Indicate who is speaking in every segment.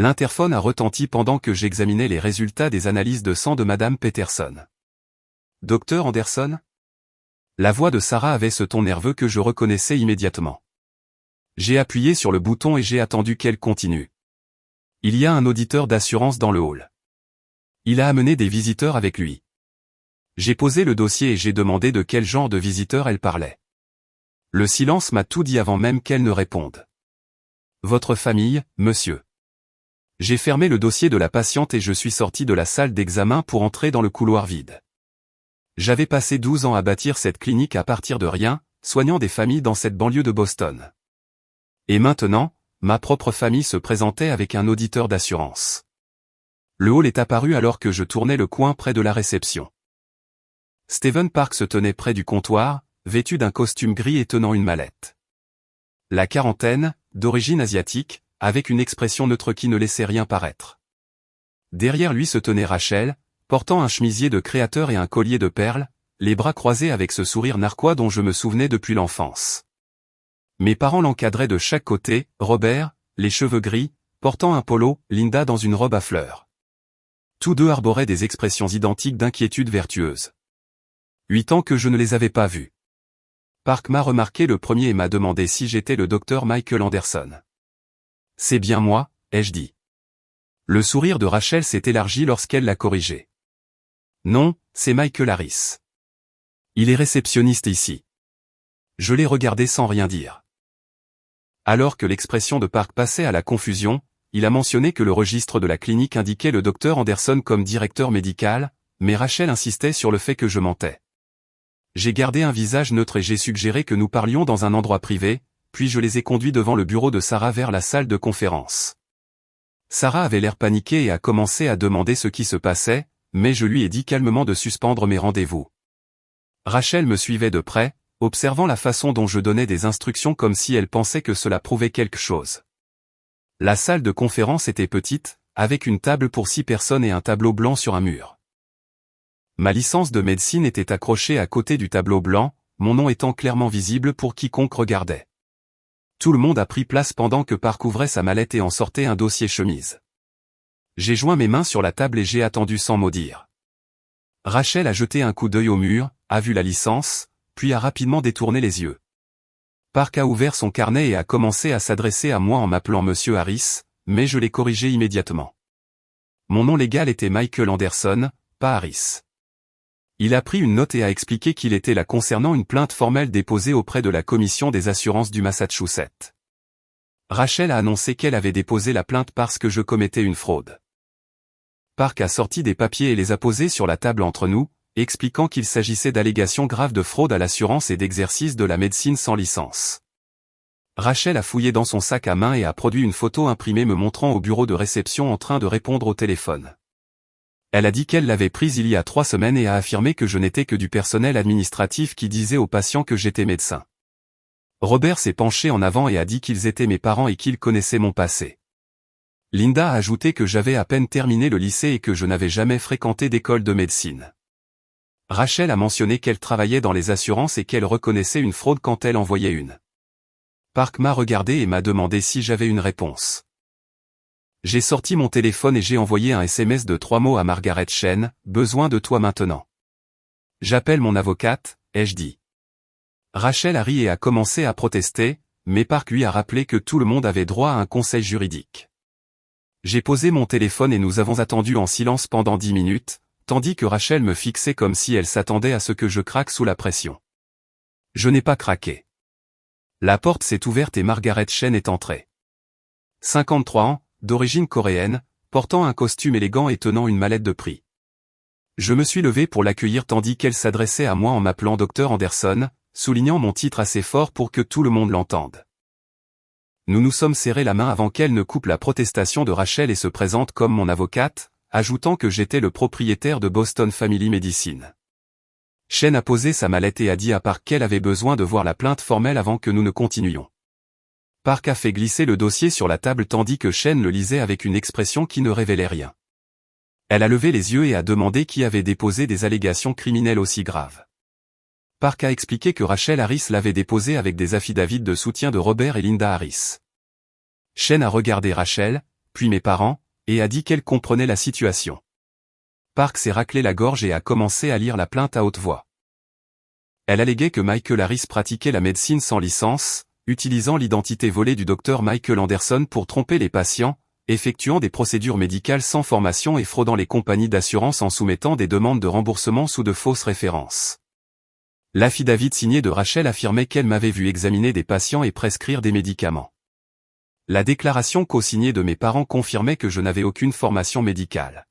Speaker 1: L'interphone a retenti pendant que j'examinais les résultats des analyses de sang de Madame Peterson. « Docteur Anderson ?» La voix de Sarah avait ce ton nerveux que je reconnaissais immédiatement. J'ai appuyé sur le bouton et j'ai attendu qu'elle continue. Il y a un auditeur d'assurance dans le hall. Il a amené des visiteurs avec lui. J'ai posé le dossier et j'ai demandé de quel genre de visiteurs elle parlait. Le silence m'a tout dit avant même qu'elle ne réponde. « Votre famille, monsieur. » J'ai fermé le dossier de la patiente et je suis sorti de la salle d'examen pour entrer dans le couloir vide. J'avais passé 12 ans à bâtir cette clinique à partir de rien, soignant des familles dans cette banlieue de Boston. Et maintenant, ma propre famille se présentait avec un auditeur d'assurance. Le hall est apparu alors que je tournais le coin près de la réception. Stephen Park se tenait près du comptoir, vêtu d'un costume gris et tenant une mallette. La quarantaine, d'origine asiatique, avec une expression neutre qui ne laissait rien paraître. Derrière lui se tenait Rachel, portant un chemisier de créateur et un collier de perles, les bras croisés avec ce sourire narquois dont je me souvenais depuis l'enfance. Mes parents l'encadraient de chaque côté, Robert, les cheveux gris, portant un polo, Linda dans une robe à fleurs. Tous deux arboraient des expressions identiques d'inquiétude vertueuse. 8 ans que je ne les avais pas vus. Park m'a remarqué le premier et m'a demandé si j'étais le docteur Michael Anderson. « C'est bien moi, ai-je dit. » Le sourire de Rachel s'est élargi lorsqu'elle l'a corrigé. « Non, c'est Michael Harris. Il est réceptionniste ici. » Je l'ai regardé sans rien dire. Alors que l'expression de Park passait à la confusion, il a mentionné que le registre de la clinique indiquait le docteur Anderson comme directeur médical, mais Rachel insistait sur le fait que je mentais. J'ai gardé un visage neutre et j'ai suggéré que nous parlions dans un endroit privé, puis je les ai conduits devant le bureau de Sarah vers la salle de conférence. Sarah avait l'air paniquée et a commencé à demander ce qui se passait, mais je lui ai dit calmement de suspendre mes rendez-vous. Rachel me suivait de près, observant la façon dont je donnais des instructions comme si elle pensait que cela prouvait quelque chose. La salle de conférence était petite, avec une table pour 6 personnes et un tableau blanc sur un mur. Ma licence de médecine était accrochée à côté du tableau blanc, mon nom étant clairement visible pour quiconque regardait. Tout le monde a pris place pendant que Park ouvrait sa mallette et en sortait un dossier chemise. J'ai joint mes mains sur la table et j'ai attendu sans mot dire. Rachel a jeté un coup d'œil au mur, a vu la licence, puis a rapidement détourné les yeux. Park a ouvert son carnet et a commencé à s'adresser à moi en m'appelant Monsieur Harris, mais je l'ai corrigé immédiatement. Mon nom légal était Michael Anderson, pas Harris. Il a pris une note et a expliqué qu'il était là concernant une plainte formelle déposée auprès de la Commission des assurances du Massachusetts. Rachel a annoncé qu'elle avait déposé la plainte parce que je commettais une fraude. Park a sorti des papiers et les a posés sur la table entre nous, expliquant qu'il s'agissait d'allégations graves de fraude à l'assurance et d'exercice de la médecine sans licence. Rachel a fouillé dans son sac à main et a produit une photo imprimée me montrant au bureau de réception en train de répondre au téléphone. Elle a dit qu'elle l'avait prise il y a 3 semaines et a affirmé que je n'étais que du personnel administratif qui disait aux patients que j'étais médecin. Robert s'est penché en avant et a dit qu'ils étaient mes parents et qu'ils connaissaient mon passé. Linda a ajouté que j'avais à peine terminé le lycée et que je n'avais jamais fréquenté d'école de médecine. Rachel a mentionné qu'elle travaillait dans les assurances et qu'elle reconnaissait une fraude quand elle en voyait une. Park m'a regardé et m'a demandé si j'avais une réponse. J'ai sorti mon téléphone et j'ai envoyé un SMS de 3 mots à Margaret Chen, « Besoin de toi maintenant. » J'appelle mon avocate, ai-je dit. Rachel a ri et a commencé à protester, mais Park lui a rappelé que tout le monde avait droit à un conseil juridique. J'ai posé mon téléphone et nous avons attendu en silence pendant 10 minutes, tandis que Rachel me fixait comme si elle s'attendait à ce que je craque sous la pression. Je n'ai pas craqué. La porte s'est ouverte et Margaret Chen est entrée. 53 ans, d'origine coréenne, portant un costume élégant et tenant une mallette de prix. Je me suis levé pour l'accueillir tandis qu'elle s'adressait à moi en m'appelant Dr Anderson, soulignant mon titre assez fort pour que tout le monde l'entende. Nous nous sommes serrés la main avant qu'elle ne coupe la protestation de Rachel et se présente comme mon avocate, ajoutant que j'étais le propriétaire de Boston Family Medicine. Chen a posé sa mallette et a dit à Park qu'elle avait besoin de voir la plainte formelle avant que nous ne continuions. Park a fait glisser le dossier sur la table tandis que Chen le lisait avec une expression qui ne révélait rien. Elle a levé les yeux et a demandé qui avait déposé des allégations criminelles aussi graves. Park a expliqué que Rachel Harris l'avait déposé avec des affidavits de soutien de Robert et Linda Harris. Chen a regardé Rachel, puis mes parents, et a dit qu'elle comprenait la situation. Park s'est raclé la gorge et a commencé à lire la plainte à haute voix. Elle alléguait que Michael Harris pratiquait la médecine sans licence, utilisant l'identité volée du docteur Michael Anderson pour tromper les patients, effectuant des procédures médicales sans formation et fraudant les compagnies d'assurance en soumettant des demandes de remboursement sous de fausses références. L'affidavit signé de Rachel affirmait qu'elle m'avait vu examiner des patients et prescrire des médicaments. La déclaration co-signée de mes parents confirmait que je n'avais aucune formation médicale.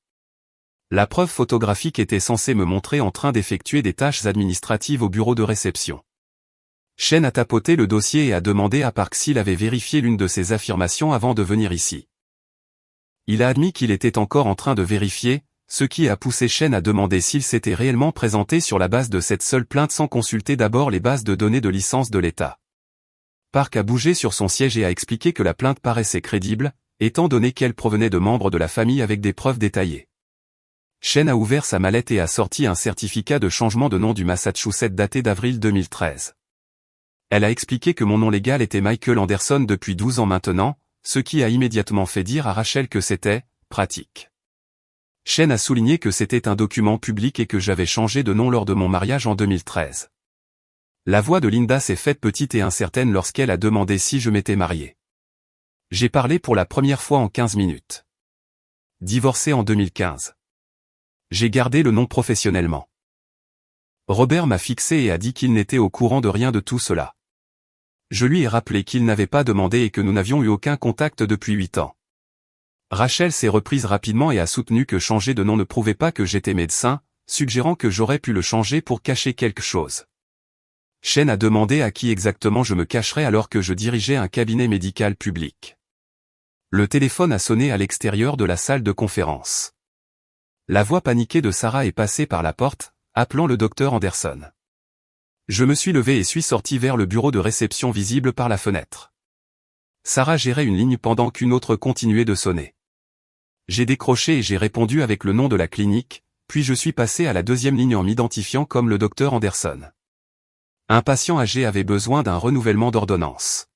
Speaker 1: La preuve photographique était censée me montrer en train d'effectuer des tâches administratives au bureau de réception. Shen a tapoté le dossier et a demandé à Park s'il avait vérifié l'une de ses affirmations avant de venir ici. Il a admis qu'il était encore en train de vérifier, ce qui a poussé Shen à demander s'il s'était réellement présenté sur la base de cette seule plainte sans consulter d'abord les bases de données de licence de l'État. Park a bougé sur son siège et a expliqué que la plainte paraissait crédible, étant donné qu'elle provenait de membres de la famille avec des preuves détaillées. Shen a ouvert sa mallette et a sorti un certificat de changement de nom du Massachusetts daté d'avril 2013. Elle a expliqué que mon nom légal était Michael Anderson depuis 12 ans maintenant, ce qui a immédiatement fait dire à Rachel que c'était « pratique ». Shen a souligné que c'était un document public et que j'avais changé de nom lors de mon mariage en 2013. La voix de Linda s'est faite petite et incertaine lorsqu'elle a demandé si je m'étais marié. J'ai parlé pour la première fois en 15 minutes. Divorcé en 2015. J'ai gardé le nom professionnellement. Robert m'a fixé et a dit qu'il n'était au courant de rien de tout cela. Je lui ai rappelé qu'il n'avait pas demandé et que nous n'avions eu aucun contact depuis 8 ans. Rachel s'est reprise rapidement et a soutenu que changer de nom ne prouvait pas que j'étais médecin, suggérant que j'aurais pu le changer pour cacher quelque chose. Shen a demandé à qui exactement je me cacherais alors que je dirigeais un cabinet médical public. Le téléphone a sonné à l'extérieur de la salle de conférence. La voix paniquée de Sarah est passée par la porte, appelant le docteur Anderson. Je me suis levé et suis sorti vers le bureau de réception visible par la fenêtre. Sarah gérait une ligne pendant qu'une autre continuait de sonner. J'ai décroché et j'ai répondu avec le nom de la clinique, puis je suis passé à la deuxième ligne en m'identifiant comme le docteur Anderson. Un patient âgé avait besoin d'un renouvellement d'ordonnance.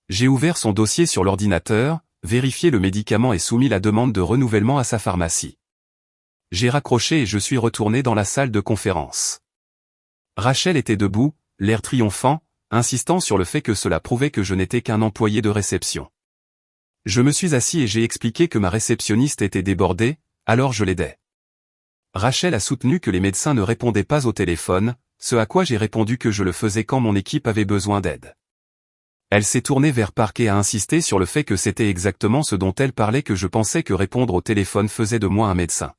Speaker 1: J'ai ouvert son dossier sur l'ordinateur, vérifié le médicament et soumis la demande de renouvellement à sa pharmacie. J'ai raccroché et je suis retourné dans la salle de conférence. Rachel était debout, l'air triomphant, insistant sur le fait que cela prouvait que je n'étais qu'un employé de réception. Je me suis assis et j'ai expliqué que ma réceptionniste était débordée, alors je l'aidais. Rachel a soutenu que les médecins ne répondaient pas au téléphone, ce à quoi j'ai répondu que je le faisais quand mon équipe avait besoin d'aide. Elle s'est tournée vers Park et a insisté sur le fait que c'était exactement ce dont elle parlait que je pensais que répondre au téléphone faisait de moi un médecin.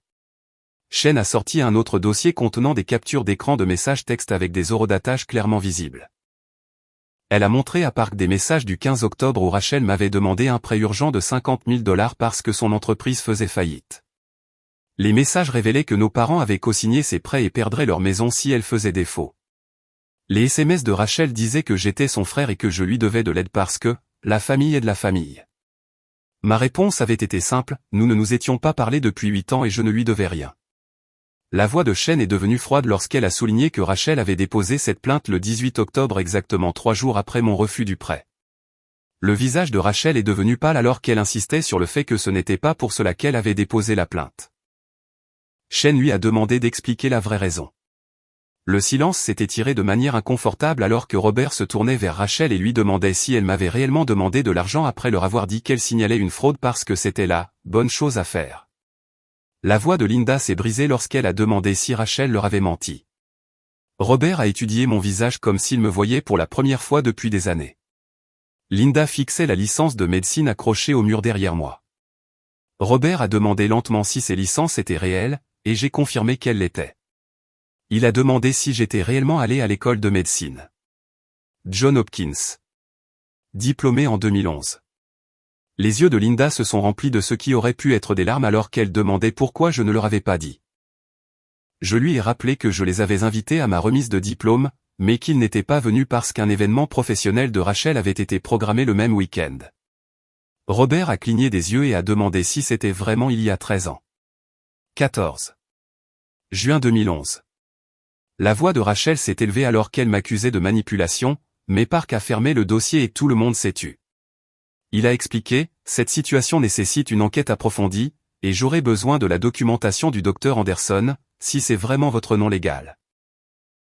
Speaker 1: Shen a sorti un autre dossier contenant des captures d'écran de messages texte avec des horodatages clairement visibles. Elle a montré à Park des messages du 15 octobre où Rachel m'avait demandé un prêt urgent de $50 000 parce que son entreprise faisait faillite. Les messages révélaient que nos parents avaient co-signé ces prêts et perdraient leur maison si elle faisait défaut. Les SMS de Rachel disaient que j'étais son frère et que je lui devais de l'aide parce que, la famille est de la famille. Ma réponse avait été simple, nous ne nous étions pas parlé depuis 8 ans et je ne lui devais rien. La voix de Shen est devenue froide lorsqu'elle a souligné que Rachel avait déposé cette plainte le 18 octobre exactement 3 jours après mon refus du prêt. Le visage de Rachel est devenu pâle alors qu'elle insistait sur le fait que ce n'était pas pour cela qu'elle avait déposé la plainte. Shen lui a demandé d'expliquer la vraie raison. Le silence s'est étiré de manière inconfortable alors que Robert se tournait vers Rachel et lui demandait si elle m'avait réellement demandé de l'argent après leur avoir dit qu'elle signalait une fraude parce que c'était la bonne chose à faire. La voix de Linda s'est brisée lorsqu'elle a demandé si Rachel leur avait menti. Robert a étudié mon visage comme s'il me voyait pour la première fois depuis des années. Linda fixait la licence de médecine accrochée au mur derrière moi. Robert a demandé lentement si ces licences étaient réelles, et j'ai confirmé qu'elles l'étaient. Il a demandé si j'étais réellement allé à l'école de médecine. John Hopkins. Diplômé en 2011. Les yeux de Linda se sont remplis de ce qui aurait pu être des larmes alors qu'elle demandait pourquoi je ne leur avais pas dit. Je lui ai rappelé que je les avais invités à ma remise de diplôme, mais qu'ils n'étaient pas venus parce qu'un événement professionnel de Rachel avait été programmé le même week-end. Robert a cligné des yeux et a demandé si c'était vraiment il y a 13 ans. 14. Juin 2011. La voix de Rachel s'est élevée alors qu'elle m'accusait de manipulation, mais Park a fermé le dossier et tout le monde s'est tu. Il a expliqué, cette situation nécessite une enquête approfondie, et j'aurai besoin de la documentation du docteur Anderson, si c'est vraiment votre nom légal.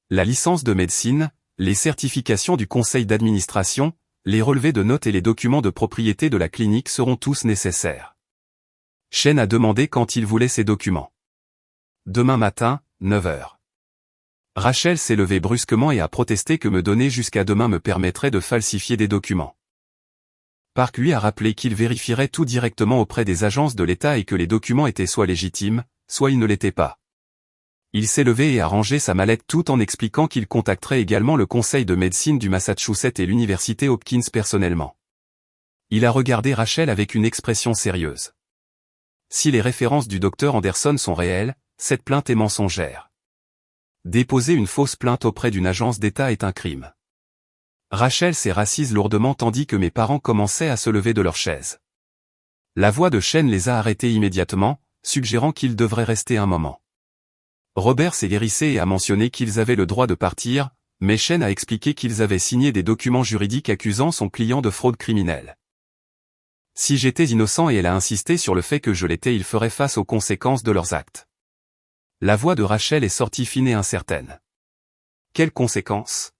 Speaker 1: La licence de médecine, les certifications du conseil d'administration, les relevés de notes et les documents de propriété de la clinique seront tous nécessaires. Chen a demandé quand il voulait ces documents. Demain matin, 9 h. Rachel s'est levée brusquement et a protesté que me donner jusqu'à demain me permettrait de falsifier des documents. Park lui a rappelé qu'il vérifierait tout directement auprès des agences de l'État et que les documents étaient soit légitimes, soit ils ne l'étaient pas. Il s'est levé et a rangé sa mallette tout en expliquant qu'il contacterait également le conseil de médecine du Massachusetts et l'université Hopkins personnellement. Il a regardé Rachel avec une expression sérieuse. Si les références du docteur Anderson sont réelles, cette plainte est mensongère. Déposer une fausse plainte auprès d'une agence d'État est un crime. Rachel s'est rassise lourdement tandis que mes parents commençaient à se lever de leur chaise. La voix de Chen les a arrêtés immédiatement, suggérant qu'ils devraient rester un moment. Robert s'est hérissé et a mentionné qu'ils avaient le droit de partir, mais Chen a expliqué qu'ils avaient signé des documents juridiques accusant son client de fraude criminelle. Si j'étais innocent et elle a insisté sur le fait que je l'étais, ils feraient face aux conséquences de leurs actes. La voix de Rachel est sortie fine et incertaine. Quelles conséquences?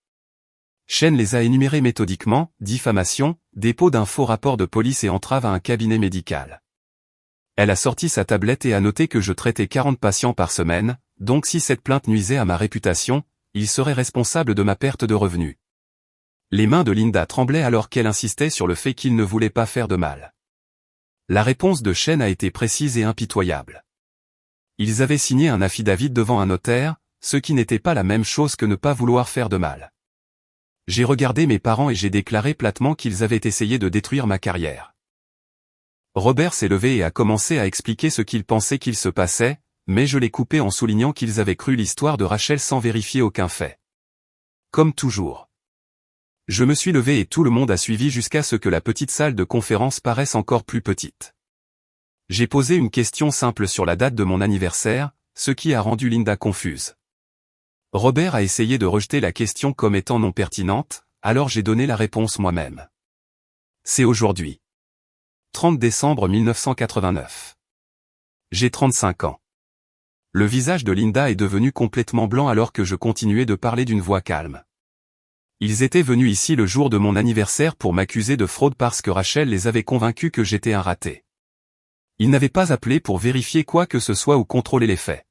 Speaker 1: Chen les a énumérées méthodiquement: diffamation, dépôt d'un faux rapport de police et entrave à un cabinet médical. Elle a sorti sa tablette et a noté que je traitais 40 patients par semaine, donc si cette plainte nuisait à ma réputation, il serait responsable de ma perte de revenus. Les mains de Linda tremblaient alors qu'elle insistait sur le fait qu'il ne voulait pas faire de mal. La réponse de Chen a été précise et impitoyable. Ils avaient signé un affidavit devant un notaire, ce qui n'était pas la même chose que ne pas vouloir faire de mal. J'ai regardé mes parents et j'ai déclaré platement qu'ils avaient essayé de détruire ma carrière. Robert s'est levé et a commencé à expliquer ce qu'il pensait qu'il se passait, mais je l'ai coupé en soulignant qu'ils avaient cru l'histoire de Rachel sans vérifier aucun fait. Comme toujours. Je me suis levé et tout le monde a suivi jusqu'à ce que la petite salle de conférence paraisse encore plus petite. J'ai posé une question simple sur la date de mon anniversaire, ce qui a rendu Linda confuse. Robert a essayé de rejeter la question comme étant non pertinente, alors j'ai donné la réponse moi-même. C'est aujourd'hui. 30 décembre 1989. J'ai 35 ans. Le visage de Linda est devenu complètement blanc alors que je continuais de parler d'une voix calme. Ils étaient venus ici le jour de mon anniversaire pour m'accuser de fraude parce que Rachel les avait convaincus que j'étais un raté. Ils n'avaient pas appelé pour vérifier quoi que ce soit ou contrôler les faits.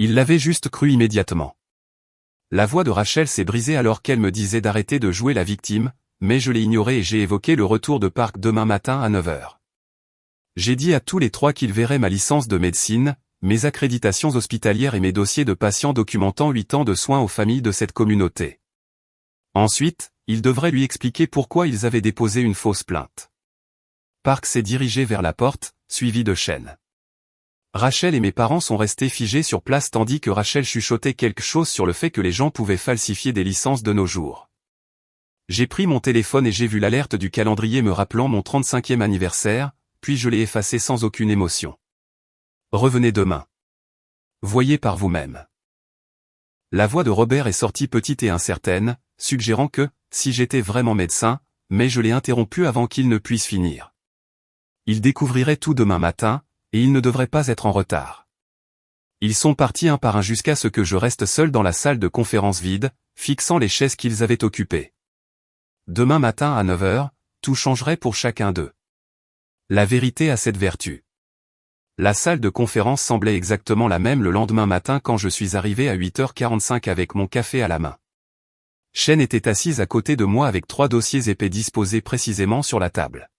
Speaker 1: Ils l'avaient juste cru immédiatement. La voix de Rachel s'est brisée alors qu'elle me disait d'arrêter de jouer la victime, mais je l'ai ignoré et j'ai évoqué le retour de Park demain matin à 9 h. J'ai dit à tous les trois qu'ils verraient ma licence de médecine, mes accréditations hospitalières et mes dossiers de patients documentant 8 ans de soins aux familles de cette communauté. Ensuite, ils devraient lui expliquer pourquoi ils avaient déposé une fausse plainte. Park s'est dirigé vers la porte, suivi de Chen. Rachel et mes parents sont restés figés sur place tandis que Rachel chuchotait quelque chose sur le fait que les gens pouvaient falsifier des licences de nos jours. J'ai pris mon téléphone et j'ai vu l'alerte du calendrier me rappelant mon 35e anniversaire, puis je l'ai effacé sans aucune émotion. Revenez demain. Voyez par vous-même. La voix de Robert est sortie petite et incertaine, suggérant que, si j'étais vraiment médecin, mais je l'ai interrompu avant qu'il ne puisse finir. Ils découvriraient tout demain matin, et ils ne devraient pas être en retard. Ils sont partis un par un jusqu'à ce que je reste seul dans la salle de conférence vide, fixant les chaises qu'ils avaient occupées. Demain matin à 9 h, tout changerait pour chacun d'eux. La vérité a cette vertu. La salle de conférence semblait exactement la même le lendemain matin quand je suis arrivé à 8h45 avec mon café à la main. Chen était assise à côté de moi avec 3 dossiers épais disposés précisément sur la table.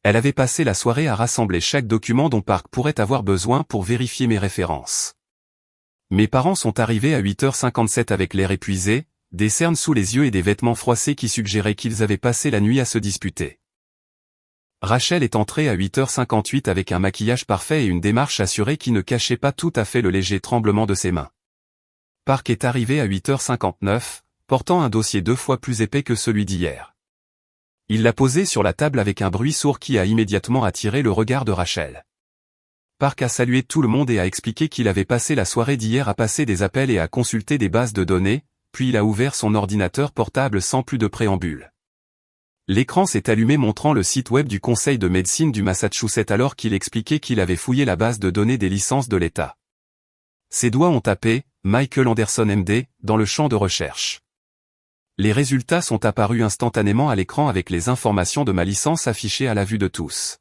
Speaker 1: Elle avait passé la soirée à rassembler chaque document dont Park pourrait avoir besoin pour vérifier mes références. Mes parents sont arrivés à 8h57 avec l'air épuisé, des cernes sous les yeux et des vêtements froissés qui suggéraient qu'ils avaient passé la nuit à se disputer. Rachel est entrée à 8h58 avec un maquillage parfait et une démarche assurée qui ne cachait pas tout à fait le léger tremblement de ses mains. Park est arrivé à 8h59, portant un dossier 2 fois plus épais que celui d'hier. Il l'a posé sur la table avec un bruit sourd qui a immédiatement attiré le regard de Rachel. Park a salué tout le monde et a expliqué qu'il avait passé la soirée d'hier à passer des appels et à consulter des bases de données, puis il a ouvert son ordinateur portable sans plus de préambule. L'écran s'est allumé montrant le site web du Conseil de médecine du Massachusetts alors qu'il expliquait qu'il avait fouillé la base de données des licences de l'État. Ses doigts ont tapé « Michael Anderson MD » dans le champ de recherche. Les résultats sont apparus instantanément à l'écran avec les informations de ma licence affichées à la vue de tous.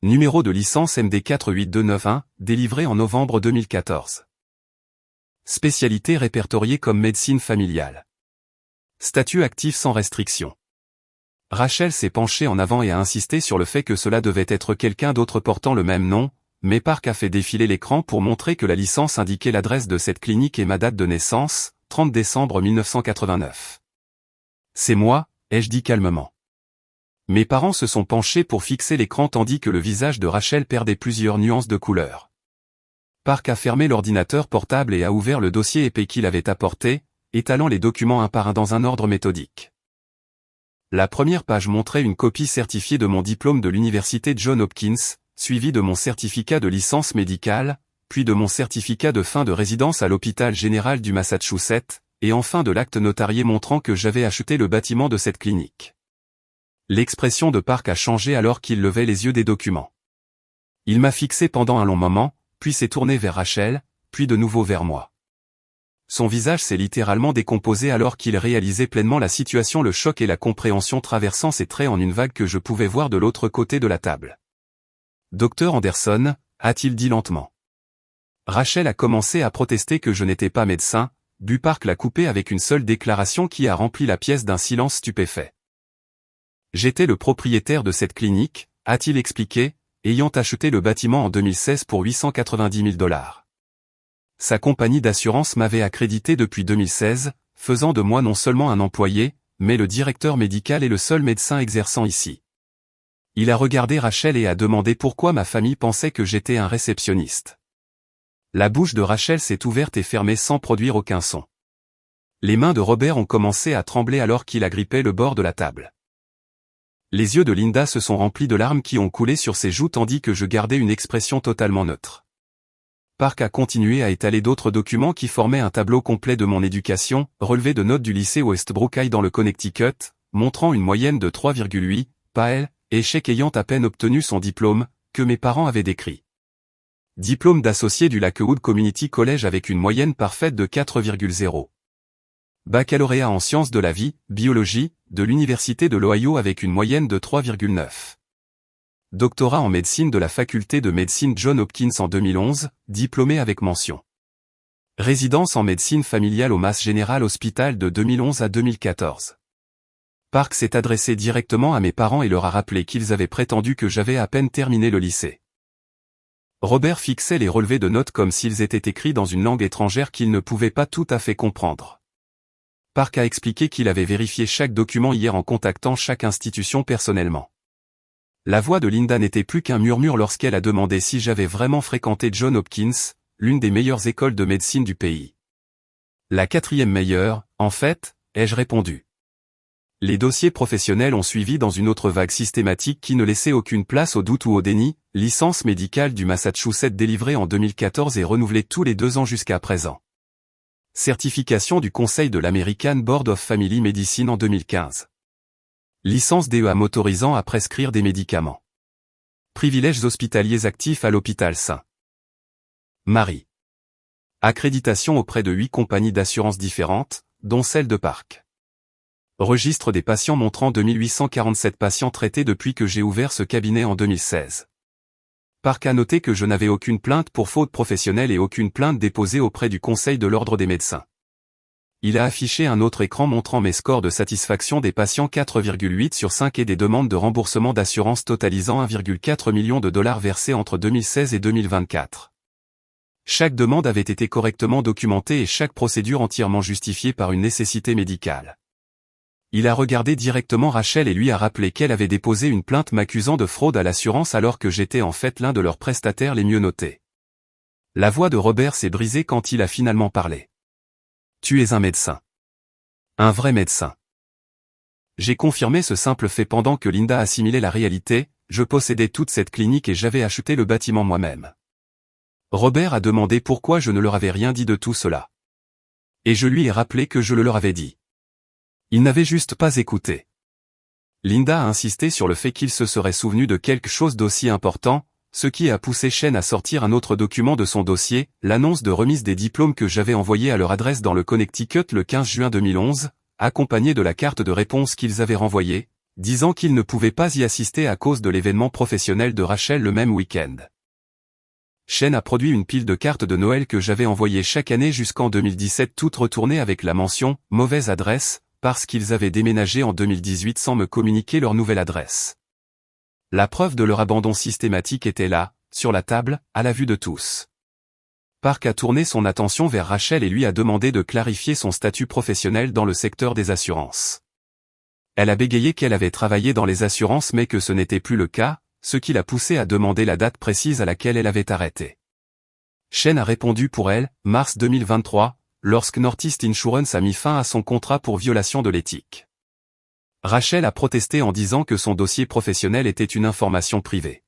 Speaker 1: Numéro de licence MD 48291, délivré en novembre 2014. Spécialité répertoriée comme médecine familiale. Statut actif sans restriction. Rachel s'est penchée en avant et a insisté sur le fait que cela devait être quelqu'un d'autre portant le même nom, mais Park a fait défiler l'écran pour montrer que la licence indiquait l'adresse de cette clinique et ma date de naissance, 30 décembre 1989. C'est moi, ai-je dit calmement. Mes parents se sont penchés pour fixer l'écran tandis que le visage de Rachel perdait plusieurs nuances de couleur. Park a fermé l'ordinateur portable et a ouvert le dossier épais qu'il avait apporté, étalant les documents un par un dans un ordre méthodique. La première page montrait une copie certifiée de mon diplôme de l'université Johns Hopkins, suivie de mon certificat de licence médicale, puis de mon certificat de fin de résidence à l'hôpital général du Massachusetts, et enfin de l'acte notarié montrant que j'avais acheté le bâtiment de cette clinique. L'expression de Park a changé alors qu'il levait les yeux des documents. Il m'a fixé pendant un long moment, puis s'est tourné vers Rachel, puis de nouveau vers moi. Son visage s'est littéralement décomposé alors qu'il réalisait pleinement la situation, le choc et la compréhension traversant ses traits en une vague que je pouvais voir de l'autre côté de la table. « Docteur Anderson », a-t-il dit lentement. Rachel a commencé à protester que je n'étais pas médecin, but Park l'a coupé avec une seule déclaration qui a rempli la pièce d'un silence stupéfait. « J'étais le propriétaire de cette clinique », a-t-il expliqué, ayant acheté le bâtiment en 2016 pour 890 000 $. Sa compagnie d'assurance m'avait accrédité depuis 2016, faisant de moi non seulement un employé, mais le directeur médical et le seul médecin exerçant ici. Il a regardé Rachel et a demandé pourquoi ma famille pensait que j'étais un réceptionniste. La bouche de Rachel s'est ouverte et fermée sans produire aucun son. Les mains de Robert ont commencé à trembler alors qu'il agrippait le bord de la table. Les yeux de Linda se sont remplis de larmes qui ont coulé sur ses joues tandis que je gardais une expression totalement neutre. Park a continué à étaler d'autres documents qui formaient un tableau complet de mon éducation, relevé de notes du lycée Westbrook High dans le Connecticut, montrant une moyenne de 3,8, PAEL, échec ayant à peine obtenu son diplôme, que mes parents avaient décrit. Diplôme d'associé du Lakewood Community College avec une moyenne parfaite de 4,0. Baccalauréat en sciences de la vie, biologie, de l'Université de l'Ohio avec une moyenne de 3,9. Doctorat en médecine de la faculté de médecine Johns Hopkins en 2011, diplômé avec mention. Résidence en médecine familiale au Mass General Hospital de 2011 à 2014. Park s'est adressé directement à mes parents et leur a rappelé qu'ils avaient prétendu que j'avais à peine terminé le lycée. Robert fixait les relevés de notes comme s'ils étaient écrits dans une langue étrangère qu'il ne pouvait pas tout à fait comprendre. Park a expliqué qu'il avait vérifié chaque document hier en contactant chaque institution personnellement. La voix de Linda n'était plus qu'un murmure lorsqu'elle a demandé si j'avais vraiment fréquenté Johns Hopkins, l'une des meilleures écoles de médecine du pays. La 4e meilleure, en fait, ai-je répondu. Les dossiers professionnels ont suivi dans une autre vague systématique qui ne laissait aucune place au doute ou au déni, licence médicale du Massachusetts délivrée en 2014 et renouvelée tous les 2 ans jusqu'à présent. Certification du Conseil de l'American Board of Family Medicine en 2015. Licence DEA m'autorisant à prescrire des médicaments. Privilèges hospitaliers actifs à l'hôpital Saint-Marie. Accréditation auprès de 8 compagnies d'assurance différentes, dont celle de Park. Registre des patients montrant 2847 patients traités depuis que j'ai ouvert ce cabinet en 2016. Park a noté que je n'avais aucune plainte pour faute professionnelle et aucune plainte déposée auprès du Conseil de l'Ordre des médecins. Il a affiché un autre écran montrant mes scores de satisfaction des patients 4,8 sur 5 et des demandes de remboursement d'assurance totalisant 1,4 million de dollars versés entre 2016 et 2024. Chaque demande avait été correctement documentée et chaque procédure entièrement justifiée par une nécessité médicale. Il a regardé directement Rachel et lui a rappelé qu'elle avait déposé une plainte m'accusant de fraude à l'assurance alors que j'étais en fait l'un de leurs prestataires les mieux notés. La voix de Robert s'est brisée quand il a finalement parlé. Tu es un médecin. Un vrai médecin. J'ai confirmé ce simple fait pendant que Linda assimilait la réalité, je possédais toute cette clinique et j'avais acheté le bâtiment moi-même. Robert a demandé pourquoi je ne leur avais rien dit de tout cela. Et je lui ai rappelé que je le leur avais dit. Il n'avait juste pas écouté. Linda a insisté sur le fait qu'il se serait souvenu de quelque chose d'aussi important, ce qui a poussé Shane à sortir un autre document de son dossier, l'annonce de remise des diplômes que j'avais envoyée à leur adresse dans le Connecticut le 15 juin 2011, accompagnée de la carte de réponse qu'ils avaient renvoyée, disant qu'ils ne pouvaient pas y assister à cause de l'événement professionnel de Rachel le même week-end. Shane a produit une pile de cartes de Noël que j'avais envoyées chaque année jusqu'en 2017, toutes retournées avec la mention « mauvaise adresse », parce qu'ils avaient déménagé en 2018 sans me communiquer leur nouvelle adresse. La preuve de leur abandon systématique était là, sur la table, à la vue de tous. Park a tourné son attention vers Rachel et lui a demandé de clarifier son statut professionnel dans le secteur des assurances. Elle a bégayé qu'elle avait travaillé dans les assurances mais que ce n'était plus le cas, ce qui l'a poussée à demander la date précise à laquelle elle avait arrêté. Shane a répondu pour elle, mars 2023, lorsque Northeast Insurance a mis fin à son contrat pour violation de l'éthique. Rachel a protesté en disant que son dossier professionnel était une information privée.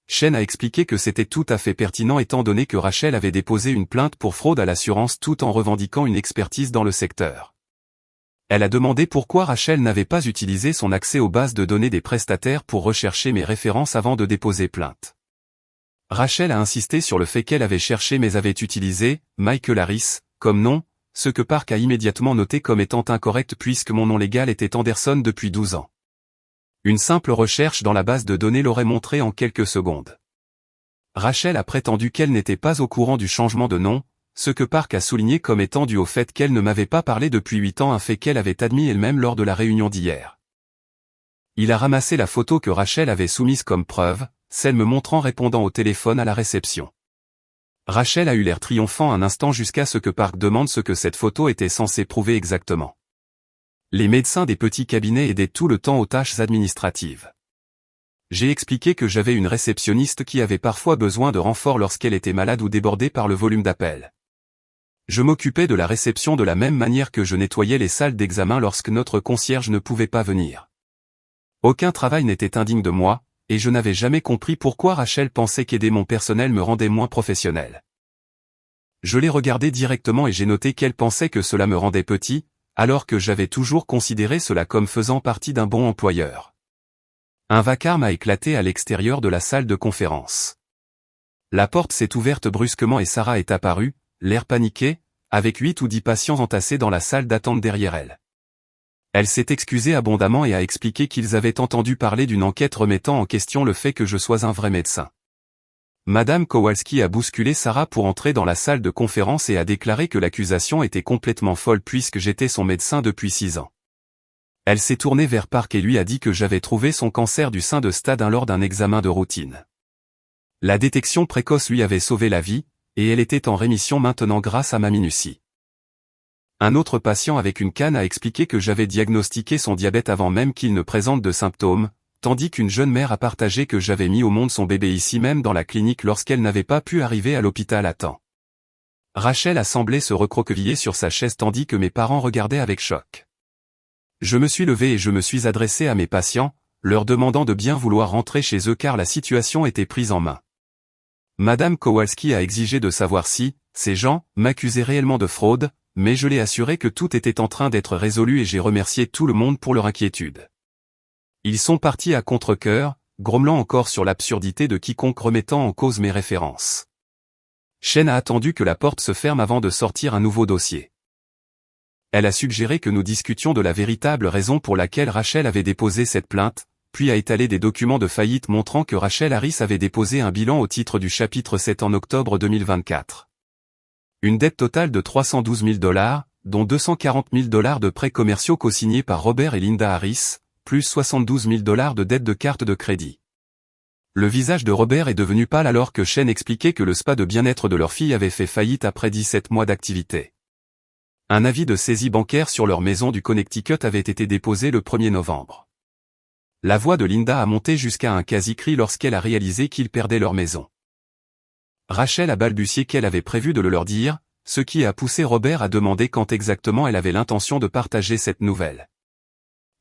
Speaker 1: Shane a expliqué que c'était tout à fait pertinent étant donné que Rachel avait déposé une plainte pour fraude à l'assurance tout en revendiquant une expertise dans le secteur. Elle a demandé pourquoi Rachel n'avait pas utilisé son accès aux bases de données des prestataires pour rechercher mes références avant de déposer plainte. Rachel a insisté sur le fait qu'elle avait cherché mais avait utilisé « Michael Harris » comme nom, ce que Park a immédiatement noté comme étant incorrect puisque mon nom légal était Anderson depuis 12 ans. Une simple recherche dans la base de données l'aurait montré en quelques secondes. Rachel a prétendu qu'elle n'était pas au courant du changement de nom, ce que Park a souligné comme étant dû au fait qu'elle ne m'avait pas parlé depuis 8 ans, un fait qu'elle avait admis elle-même lors de la réunion d'hier. Il a ramassé la photo que Rachel avait soumise comme preuve, celle me montrant répondant au téléphone à la réception. Rachel a eu l'air triomphant un instant jusqu'à ce que Park demande ce que cette photo était censée prouver exactement. Les médecins des petits cabinets aidaient tout le temps aux tâches administratives. J'ai expliqué que j'avais une réceptionniste qui avait parfois besoin de renfort lorsqu'elle était malade ou débordée par le volume d'appels. Je m'occupais de la réception de la même manière que je nettoyais les salles d'examen lorsque notre concierge ne pouvait pas venir. Aucun travail n'était indigne de moi, et je n'avais jamais compris pourquoi Rachel pensait qu'aider mon personnel me rendait moins professionnel. Je l'ai regardée directement et j'ai noté qu'elle pensait que cela me rendait petit, alors que j'avais toujours considéré cela comme faisant partie d'un bon employeur. Un vacarme a éclaté à l'extérieur de la salle de conférence. La porte s'est ouverte brusquement et Sarah est apparue, l'air paniqué, avec 8 ou 10 patients entassés dans la salle d'attente derrière elle. Elle s'est excusée abondamment et a expliqué qu'ils avaient entendu parler d'une enquête remettant en question le fait que je sois un vrai médecin. Madame Kowalski a bousculé Sarah pour entrer dans la salle de conférence et a déclaré que l'accusation était complètement folle puisque j'étais son médecin depuis 6 ans. Elle s'est tournée vers Park et lui a dit que j'avais trouvé son cancer du sein de stade 1 lors d'un examen de routine. La détection précoce lui avait sauvé la vie, et elle était en rémission maintenant grâce à ma minutie. Un autre patient avec une canne a expliqué que j'avais diagnostiqué son diabète avant même qu'il ne présente de symptômes, tandis qu'une jeune mère a partagé que j'avais mis au monde son bébé ici même dans la clinique lorsqu'elle n'avait pas pu arriver à l'hôpital à temps. Rachel a semblé se recroqueviller sur sa chaise tandis que mes parents regardaient avec choc. Je me suis levé et je me suis adressé à mes patients, leur demandant de bien vouloir rentrer chez eux car la situation était prise en main. Madame Kowalski a exigé de savoir si, ces gens, m'accusaient réellement de fraude, mais je l'ai assuré que tout était en train d'être résolu et j'ai remercié tout le monde pour leur inquiétude. Ils sont partis à contre-cœur, grommelant encore sur l'absurdité de quiconque remettant en cause mes références. Shane a attendu que la porte se ferme avant de sortir un nouveau dossier. Elle a suggéré que nous discutions de la véritable raison pour laquelle Rachel avait déposé cette plainte, puis a étalé des documents de faillite montrant que Rachel Harris avait déposé un bilan au titre du chapitre 7 en octobre 2024. Une dette totale de $312 000, dont $240 000 de prêts commerciaux co-signés par Robert et Linda Harris, plus $72 000 de dettes de carte de crédit. Le visage de Robert est devenu pâle alors que Shane expliquait que le spa de bien-être de leur fille avait fait faillite après 17 mois d'activité. Un avis de saisie bancaire sur leur maison du Connecticut avait été déposé le 1er novembre. La voix de Linda a monté jusqu'à un quasi-cri lorsqu'elle a réalisé qu'ils perdaient leur maison. Rachel a balbutié qu'elle avait prévu de le leur dire, ce qui a poussé Robert à demander quand exactement elle avait l'intention de partager cette nouvelle.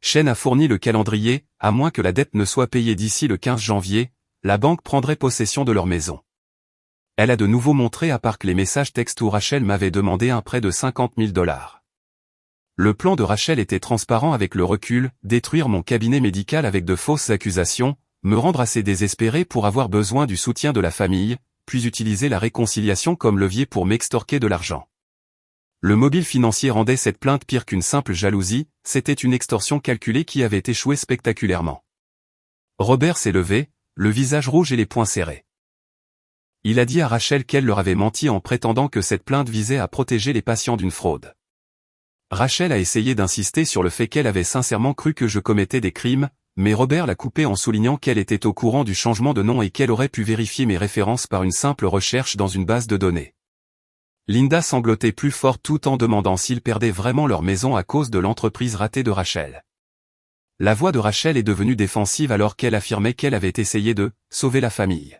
Speaker 1: Shane a fourni le calendrier, à moins que la dette ne soit payée d'ici le 15 janvier, la banque prendrait possession de leur maison. Elle a de nouveau montré à Park les messages textes où Rachel m'avait demandé un prêt de $50 000. Le plan de Rachel était transparent avec le recul, détruire mon cabinet médical avec de fausses accusations, me rendre assez désespéré pour avoir besoin du soutien de la famille, puis utiliser la réconciliation comme levier pour m'extorquer de l'argent. Le mobile financier rendait cette plainte pire qu'une simple jalousie, c'était une extorsion calculée qui avait échoué spectaculairement. Robert s'est levé, le visage rouge et les poings serrés. Il a dit à Rachel qu'elle leur avait menti en prétendant que cette plainte visait à protéger les patients d'une fraude. Rachel a essayé d'insister sur le fait qu'elle avait sincèrement cru que je commettais des crimes, mais Robert l'a coupé en soulignant qu'elle était au courant du changement de nom et qu'elle aurait pu vérifier mes références par une simple recherche dans une base de données. Linda sanglotait plus fort tout en demandant s'ils perdaient vraiment leur maison à cause de l'entreprise ratée de Rachel. La voix de Rachel est devenue défensive alors qu'elle affirmait qu'elle avait essayé de sauver la famille.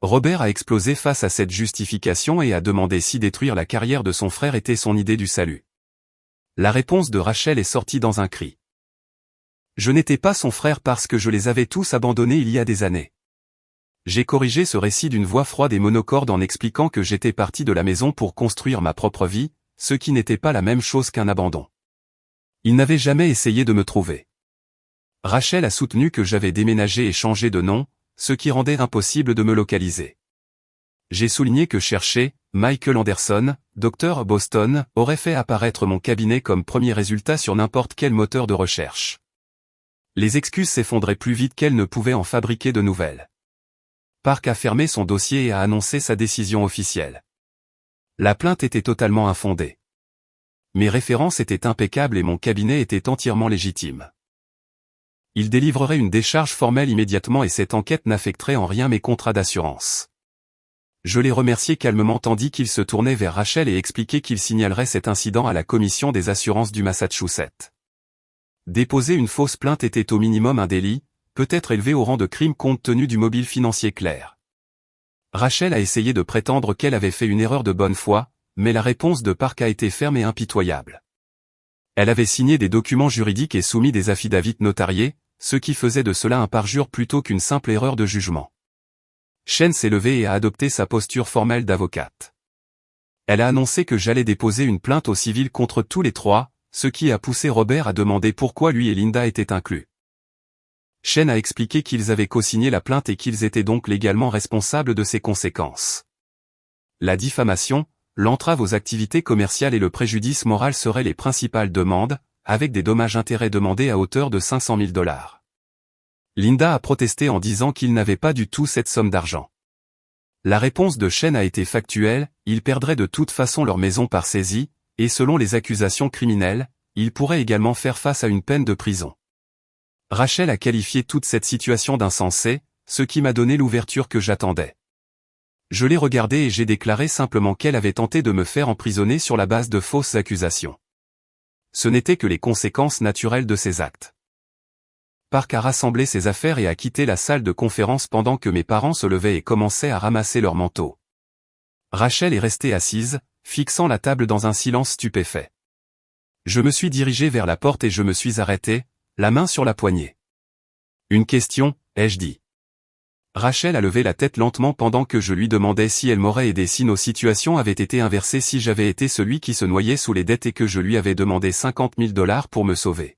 Speaker 1: Robert a explosé face à cette justification et a demandé si détruire la carrière de son frère était son idée du salut. La réponse de Rachel est sortie dans un cri. Je n'étais pas son frère parce que je les avais tous abandonnés il y a des années. J'ai corrigé ce récit d'une voix froide et monocorde en expliquant que j'étais parti de la maison pour construire ma propre vie, ce qui n'était pas la même chose qu'un abandon. Il n'avait jamais essayé de me trouver. Rachel a soutenu que j'avais déménagé et changé de nom, ce qui rendait impossible de me localiser. J'ai souligné que chercher Michael Anderson, docteur Boston, aurait fait apparaître mon cabinet comme premier résultat sur n'importe quel moteur de recherche. Les excuses s'effondraient plus vite qu'elle ne pouvait en fabriquer de nouvelles. Park a fermé son dossier et a annoncé sa décision officielle. La plainte était totalement infondée. Mes références étaient impeccables et mon cabinet était entièrement légitime. Il délivrerait une décharge formelle immédiatement et cette enquête n'affecterait en rien mes contrats d'assurance. Je l'ai remercié calmement tandis qu'il se tournait vers Rachel et expliquait qu'il signalerait cet incident à la commission des assurances du Massachusetts. Déposer une fausse plainte était au minimum un délit, peut-être élevé au rang de crime compte tenu du mobile financier clair. Rachel a essayé de prétendre qu'elle avait fait une erreur de bonne foi, mais la réponse de Park a été ferme et impitoyable. Elle avait signé des documents juridiques et soumis des affidavits notariés, ce qui faisait de cela un parjure plutôt qu'une simple erreur de jugement. Shen s'est levée et a adopté sa posture formelle d'avocate. Elle a annoncé que j'allais déposer une plainte au civil contre tous les trois, ce qui a poussé Robert à demander pourquoi lui et Linda étaient inclus. Shen a expliqué qu'ils avaient co-signé la plainte et qu'ils étaient donc légalement responsables de ses conséquences. La diffamation, l'entrave aux activités commerciales et le préjudice moral seraient les principales demandes, avec des dommages-intérêts demandés à hauteur de $500 000. Linda a protesté en disant qu'ils n'avaient pas du tout cette somme d'argent. La réponse de Shen a été factuelle, ils perdraient de toute façon leur maison par saisie, et selon les accusations criminelles, ils pourraient également faire face à une peine de prison. Rachel a qualifié toute cette situation d'insensée, ce qui m'a donné l'ouverture que j'attendais. Je l'ai regardée et j'ai déclaré simplement qu'elle avait tenté de me faire emprisonner sur la base de fausses accusations. Ce n'étaient que les conséquences naturelles de ses actes. Park a rassemblé ses affaires et a quitté la salle de conférence pendant que mes parents se levaient et commençaient à ramasser leurs manteaux. Rachel est restée assise, fixant la table dans un silence stupéfait. Je me suis dirigé vers la porte et je me suis arrêté, la main sur la poignée. Une question, ai-je dit. Rachel a levé la tête lentement pendant que je lui demandais si elle m'aurait aidé si nos situations avaient été inversées si j'avais été celui qui se noyait sous les dettes et que je lui avais demandé $50 000 pour me sauver.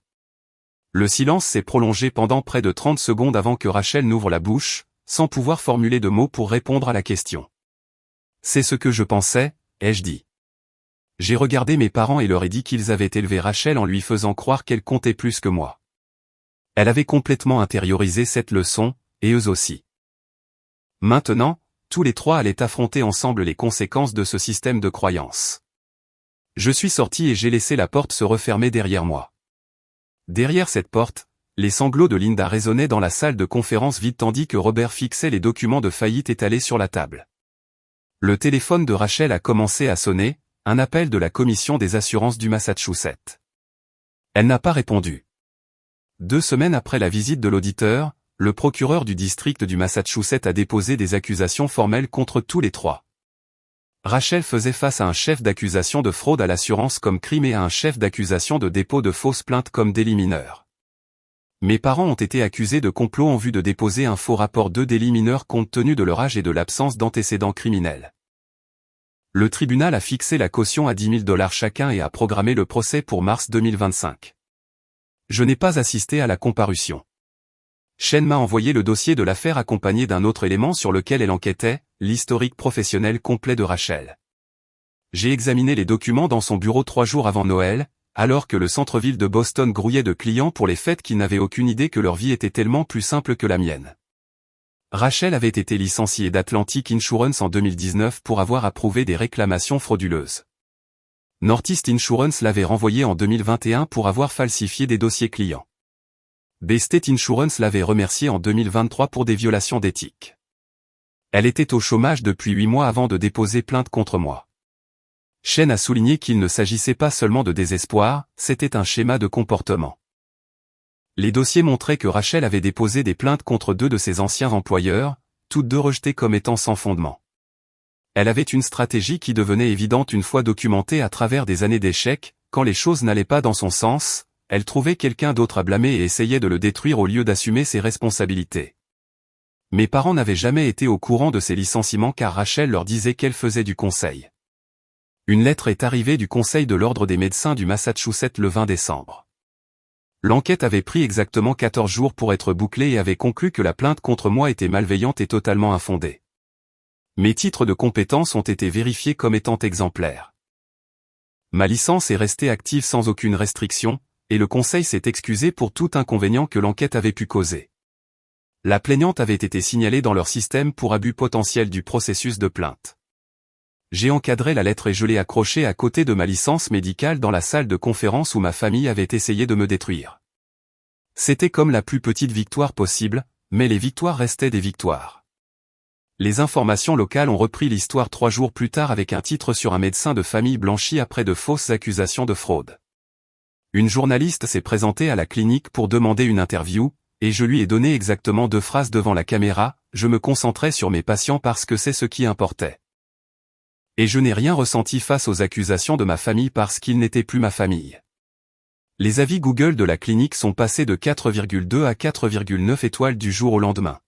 Speaker 1: Le silence s'est prolongé pendant près de 30 secondes avant que Rachel n'ouvre la bouche, sans pouvoir formuler de mots pour répondre à la question. C'est ce que je pensais, ai-je dit. J'ai regardé mes parents et leur ai dit qu'ils avaient élevé Rachel en lui faisant croire qu'elle comptait plus que moi. Elle avait complètement intériorisé cette leçon, et eux aussi. Maintenant, tous les trois allaient affronter ensemble les conséquences de ce système de croyance. Je suis sorti et j'ai laissé la porte se refermer derrière moi. Derrière cette porte, les sanglots de Linda résonnaient dans la salle de conférence vide tandis que Robert fixait les documents de faillite étalés sur la table. Le téléphone de Rachel a commencé à sonner, un appel de la commission des assurances du Massachusetts. Elle n'a pas répondu. 2 semaines après la visite de l'auditeur, le procureur du district du Massachusetts a déposé des accusations formelles contre tous les trois. Rachel faisait face à un chef d'accusation de fraude à l'assurance comme crime et à un chef d'accusation de dépôt de fausses plaintes comme délit mineur. Mes parents ont été accusés de complot en vue de déposer un faux rapport de délit mineur compte tenu de leur âge et de l'absence d'antécédents criminels. Le tribunal a fixé la caution à $10 000 chacun et a programmé le procès pour mars 2025. Je n'ai pas assisté à la comparution. Shen m'a envoyé le dossier de l'affaire accompagné d'un autre élément sur lequel elle enquêtait, l'historique professionnel complet de Rachel. J'ai examiné les documents dans son bureau 3 jours avant Noël, alors que le centre-ville de Boston grouillait de clients pour les fêtes qui n'avaient aucune idée que leur vie était tellement plus simple que la mienne. Rachel avait été licenciée d'Atlantic Insurance en 2019 pour avoir approuvé des réclamations frauduleuses. Northeast Insurance l'avait renvoyée en 2021 pour avoir falsifié des dossiers clients. Bay-State Insurance l'avait remerciée en 2023 pour des violations d'éthique. Elle était au chômage depuis 8 mois avant de déposer plainte contre moi. Shen a souligné qu'il ne s'agissait pas seulement de désespoir, c'était un schéma de comportement. Les dossiers montraient que Rachel avait déposé des plaintes contre 2 de ses anciens employeurs, toutes 2 rejetées comme étant sans fondement. Elle avait une stratégie qui devenait évidente une fois documentée à travers des années d'échecs, quand les choses n'allaient pas dans son sens, elle trouvait quelqu'un d'autre à blâmer et essayait de le détruire au lieu d'assumer ses responsabilités. Mes parents n'avaient jamais été au courant de ces licenciements car Rachel leur disait qu'elle faisait du conseil. Une lettre est arrivée du Conseil de l'Ordre des médecins du Massachusetts le 20 décembre. L'enquête avait pris exactement 14 jours pour être bouclée et avait conclu que la plainte contre moi était malveillante et totalement infondée. Mes titres de compétences ont été vérifiés comme étant exemplaires. Ma licence est restée active sans aucune restriction, et le Conseil s'est excusé pour tout inconvénient que l'enquête avait pu causer. La plaignante avait été signalée dans leur système pour abus potentiel du processus de plainte. J'ai encadré la lettre et je l'ai accrochée à côté de ma licence médicale dans la salle de conférence où ma famille avait essayé de me détruire. C'était comme la plus petite victoire possible, mais les victoires restaient des victoires. Les informations locales ont repris l'histoire 3 jours plus tard avec un titre sur un médecin de famille blanchi après de fausses accusations de fraude. Une journaliste s'est présentée à la clinique pour demander une interview, et je lui ai donné exactement 2 phrases devant la caméra, je me concentrais sur mes patients parce que c'est ce qui importait. Et je n'ai rien ressenti face aux accusations de ma famille parce qu'ils n'étaient plus ma famille. Les avis Google de la clinique sont passés de 4,2 à 4,9 étoiles du jour au lendemain.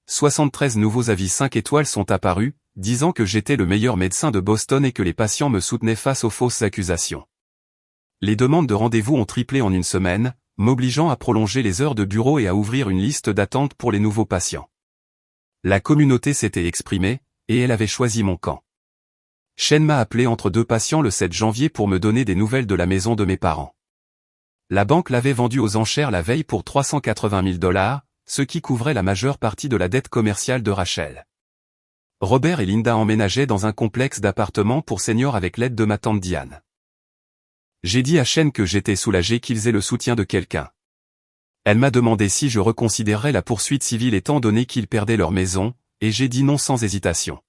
Speaker 1: 73 nouveaux avis 5 étoiles sont apparus, disant que j'étais le meilleur médecin de Boston et que les patients me soutenaient face aux fausses accusations. Les demandes de rendez-vous ont triplé en une semaine, m'obligeant à prolonger les heures de bureau et à ouvrir une liste d'attente pour les nouveaux patients. La communauté s'était exprimée, et elle avait choisi mon camp. Shen m'a appelé entre 2 patients le 7 janvier pour me donner des nouvelles de la maison de mes parents. La banque l'avait vendue aux enchères la veille pour $380 000, ce qui couvrait la majeure partie de la dette commerciale de Rachel. Robert et Linda emménageaient dans un complexe d'appartements pour seniors avec l'aide de ma tante Diane. J'ai dit à Shen que j'étais soulagé qu'ils aient le soutien de quelqu'un. Elle m'a demandé si je reconsidérerais la poursuite civile étant donné qu'ils perdaient leur maison, et j'ai dit non sans hésitation.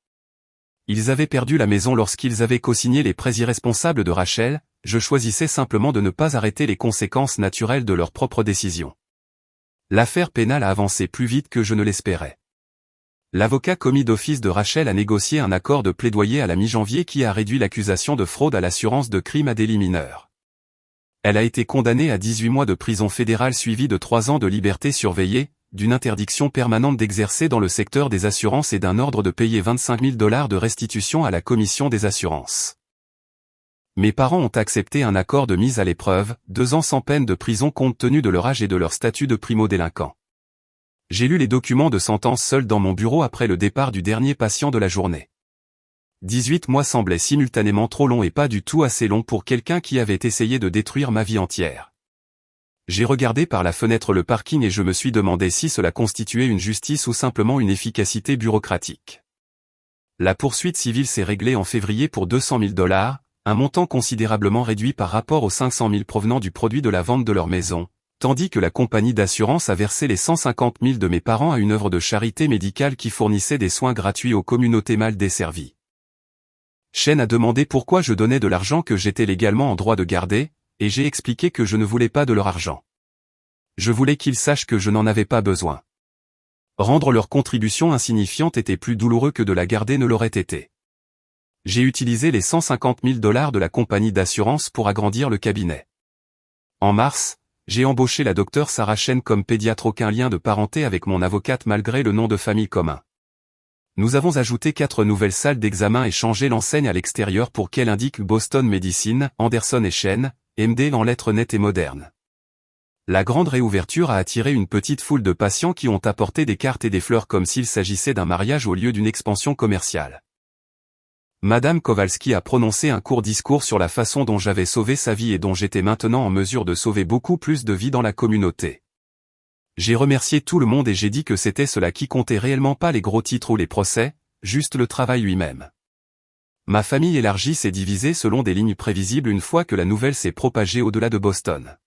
Speaker 1: Ils avaient perdu la maison lorsqu'ils avaient co-signé les prêts irresponsables de Rachel, je choisissais simplement de ne pas arrêter les conséquences naturelles de leur propre décision. L'affaire pénale a avancé plus vite que je ne l'espérais. L'avocat commis d'office de Rachel a négocié un accord de plaidoyer à la mi-janvier qui a réduit l'accusation de fraude à l'assurance de crime à délit mineur. Elle a été condamnée à 18 mois de prison fédérale suivie de 3 ans de liberté surveillée, d'une interdiction permanente d'exercer dans le secteur des assurances et d'un ordre de payer $25 000 de restitution à la commission des assurances. Mes parents ont accepté un accord de mise à l'épreuve, 2 ans sans peine de prison compte tenu de leur âge et de leur statut de primo-délinquant. J'ai lu les documents de sentence seul dans mon bureau après le départ du dernier patient de la journée. 18 mois semblaient simultanément trop longs et pas du tout assez longs pour quelqu'un qui avait essayé de détruire ma vie entière. J'ai regardé par la fenêtre le parking et je me suis demandé si cela constituait une justice ou simplement une efficacité bureaucratique. La poursuite civile s'est réglée en février pour $200 000, un montant considérablement réduit par rapport aux 500 000 provenant du produit de la vente de leur maison, tandis que la compagnie d'assurance a versé les 150 000 de mes parents à une œuvre de charité médicale qui fournissait des soins gratuits aux communautés mal desservies. Shen a demandé pourquoi je donnais de l'argent que j'étais légalement en droit de garder, et j'ai expliqué que je ne voulais pas de leur argent. Je voulais qu'ils sachent que je n'en avais pas besoin. Rendre leur contribution insignifiante était plus douloureux que de la garder ne l'aurait été. J'ai utilisé les 150 000 $ de la compagnie d'assurance pour agrandir le cabinet. En mars, j'ai embauché la docteure Sarah Shen comme pédiatre, aucun lien de parenté avec mon avocate malgré le nom de famille commun. Nous avons ajouté 4 nouvelles salles d'examen et changé l'enseigne à l'extérieur pour qu'elle indique Boston Medicine, Anderson et Chen, MD en lettres nettes et modernes. La grande réouverture a attiré une petite foule de patients qui ont apporté des cartes et des fleurs comme s'il s'agissait d'un mariage au lieu d'une expansion commerciale. Madame Kowalski a prononcé un court discours sur la façon dont j'avais sauvé sa vie et dont j'étais maintenant en mesure de sauver beaucoup plus de vies dans la communauté. J'ai remercié tout le monde et j'ai dit que c'était cela qui comptait réellement, pas les gros titres ou les procès, juste le travail lui-même. Ma famille élargie s'est divisée selon des lignes prévisibles une fois que la nouvelle s'est propagée au-delà de Boston.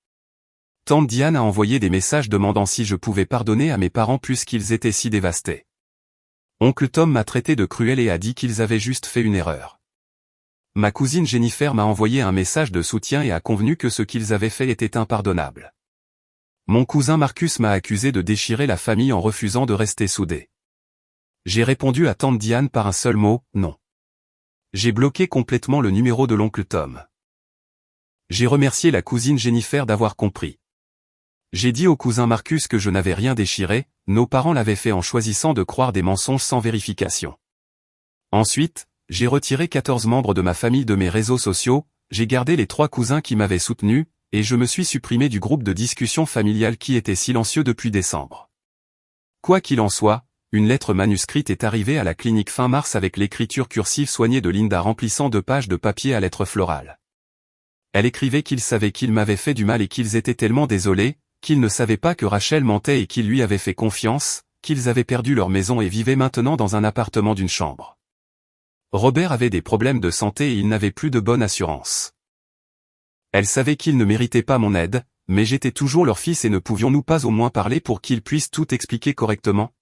Speaker 1: Tante Diane a envoyé des messages demandant si je pouvais pardonner à mes parents puisqu'ils étaient si dévastés. Oncle Tom m'a traité de cruel et a dit qu'ils avaient juste fait une erreur. Ma cousine Jennifer m'a envoyé un message de soutien et a convenu que ce qu'ils avaient fait était impardonnable. Mon cousin Marcus m'a accusé de déchirer la famille en refusant de rester soudés. J'ai répondu à tante Diane par un seul mot, non. J'ai bloqué complètement le numéro de l'oncle Tom. J'ai remercié la cousine Jennifer d'avoir compris. J'ai dit au cousin Marcus que je n'avais rien déchiré, nos parents l'avaient fait en choisissant de croire des mensonges sans vérification. Ensuite, j'ai retiré 14 membres de ma famille de mes réseaux sociaux, j'ai gardé les 3 cousins qui m'avaient soutenu, et je me suis supprimé du groupe de discussion familiale qui était silencieux depuis décembre. Quoi qu'il en soit, une lettre manuscrite est arrivée à la clinique fin mars avec l'écriture cursive soignée de Linda remplissant 2 pages de papier à lettres florales. Elle écrivait qu'ils savaient qu'ils m'avaient fait du mal et qu'ils étaient tellement désolés, qu'ils ne savaient pas que Rachel mentait et qu'ils lui avaient fait confiance, qu'ils avaient perdu leur maison et vivaient maintenant dans un appartement d'une chambre. Robert avait des problèmes de santé et il n'avait plus de bonne assurance. Elle savait qu'ils ne méritaient pas mon aide, mais j'étais toujours leur fils et ne pouvions-nous pas au moins parler pour qu'ils puissent tout expliquer correctement?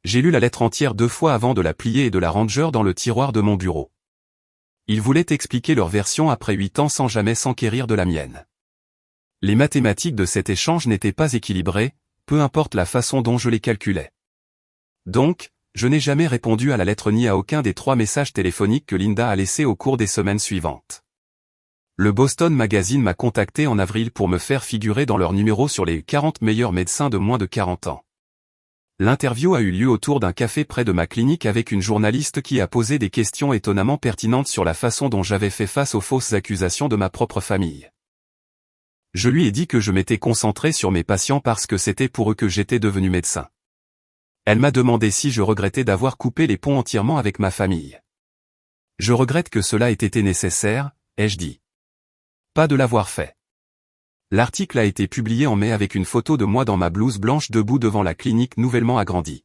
Speaker 1: J'ai lu la lettre entière 2 fois avant de la plier et de la ranger dans le tiroir de mon bureau. Ils voulaient expliquer leur version après 8 ans sans jamais s'enquérir de la mienne. Les mathématiques de cet échange n'étaient pas équilibrées, peu importe la façon dont je les calculais. Donc, je n'ai jamais répondu à la lettre ni à aucun des 3 messages téléphoniques que Linda a laissés au cours des semaines suivantes. Le Boston Magazine m'a contacté en avril pour me faire figurer dans leur numéro sur les 40 meilleurs médecins de moins de 40 ans. L'interview a eu lieu autour d'un café près de ma clinique avec une journaliste qui a posé des questions étonnamment pertinentes sur la façon dont j'avais fait face aux fausses accusations de ma propre famille. Je lui ai dit que je m'étais concentré sur mes patients parce que c'était pour eux que j'étais devenu médecin. Elle m'a demandé si je regrettais d'avoir coupé les ponts entièrement avec ma famille. Je regrette que cela ait été nécessaire, ai-je dit. Pas de l'avoir fait. L'article a été publié en mai avec une photo de moi dans ma blouse blanche debout devant la clinique nouvellement agrandie.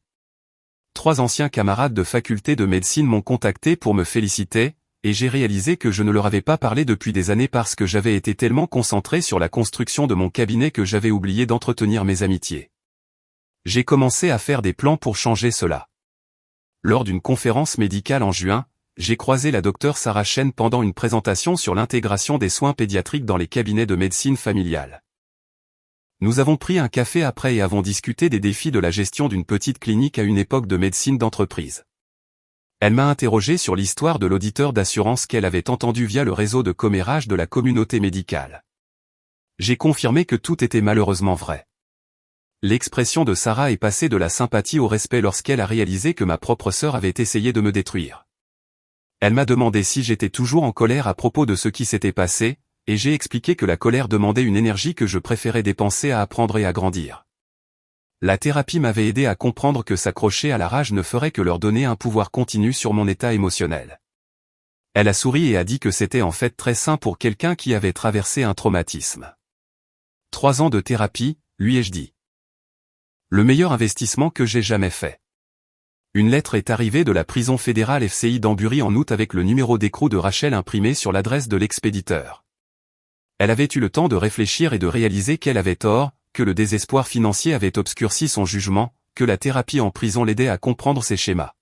Speaker 1: 3 anciens camarades de faculté de médecine m'ont contacté pour me féliciter, et j'ai réalisé que je ne leur avais pas parlé depuis des années parce que j'avais été tellement concentré sur la construction de mon cabinet que j'avais oublié d'entretenir mes amitiés. J'ai commencé à faire des plans pour changer cela. Lors d'une conférence médicale en juin, j'ai croisé la docteure Sarah Chen pendant une présentation sur l'intégration des soins pédiatriques dans les cabinets de médecine familiale. Nous avons pris un café après et avons discuté des défis de la gestion d'une petite clinique à une époque de médecine d'entreprise. Elle m'a interrogé sur l'histoire de l'auditeur d'assurance qu'elle avait entendu via le réseau de commérage de la communauté médicale. J'ai confirmé que tout était malheureusement vrai. L'expression de Sarah est passée de la sympathie au respect lorsqu'elle a réalisé que ma propre sœur avait essayé de me détruire. Elle m'a demandé si j'étais toujours en colère à propos de ce qui s'était passé, et j'ai expliqué que la colère demandait une énergie que je préférais dépenser à apprendre et à grandir. La thérapie m'avait aidé à comprendre que s'accrocher à la rage ne ferait que leur donner un pouvoir continu sur mon état émotionnel. Elle a souri et a dit que c'était en fait très sain pour quelqu'un qui avait traversé un traumatisme. 3 ans de thérapie, lui ai-je dit. Le meilleur investissement que j'ai jamais fait. Une lettre est arrivée de la prison fédérale FCI d'Ambury en août avec le numéro d'écrou de Rachel imprimé sur l'adresse de l'expéditeur. Elle avait eu le temps de réfléchir et de réaliser qu'elle avait tort, que le désespoir financier avait obscurci son jugement, que la thérapie en prison l'aidait à comprendre ses schémas.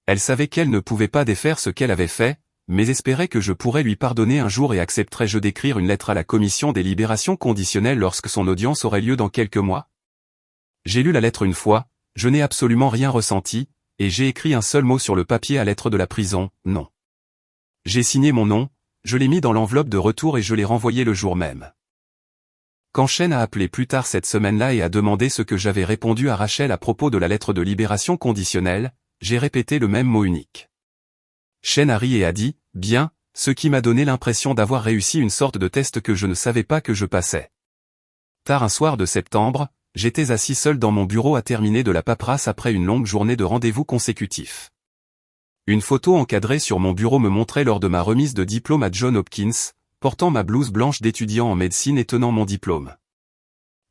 Speaker 1: Elle savait qu'elle ne pouvait pas défaire ce qu'elle avait fait, mais espérait que je pourrais lui pardonner un jour et accepterais-je d'écrire une lettre à la commission des libérations conditionnelles lorsque son audience aurait lieu dans quelques mois. J'ai lu la lettre une fois, je n'ai absolument rien ressenti, et j'ai écrit un seul mot sur le papier à lettre de la prison, non. J'ai signé mon nom, je l'ai mis dans l'enveloppe de retour et je l'ai renvoyé le jour même. Quand Chen a appelé plus tard cette semaine-là et a demandé ce que j'avais répondu à Rachel à propos de la lettre de libération conditionnelle, j'ai répété le même mot unique. Chen a ri et a dit, bien, ce qui m'a donné l'impression d'avoir réussi une sorte de test que je ne savais pas que je passais. Tard un soir de septembre, j'étais assis seul dans mon bureau à terminer de la paperasse après une longue journée de rendez-vous consécutifs. Une photo encadrée sur mon bureau me montrait lors de ma remise de diplôme à Johns Hopkins, portant ma blouse blanche d'étudiant en médecine et tenant mon diplôme.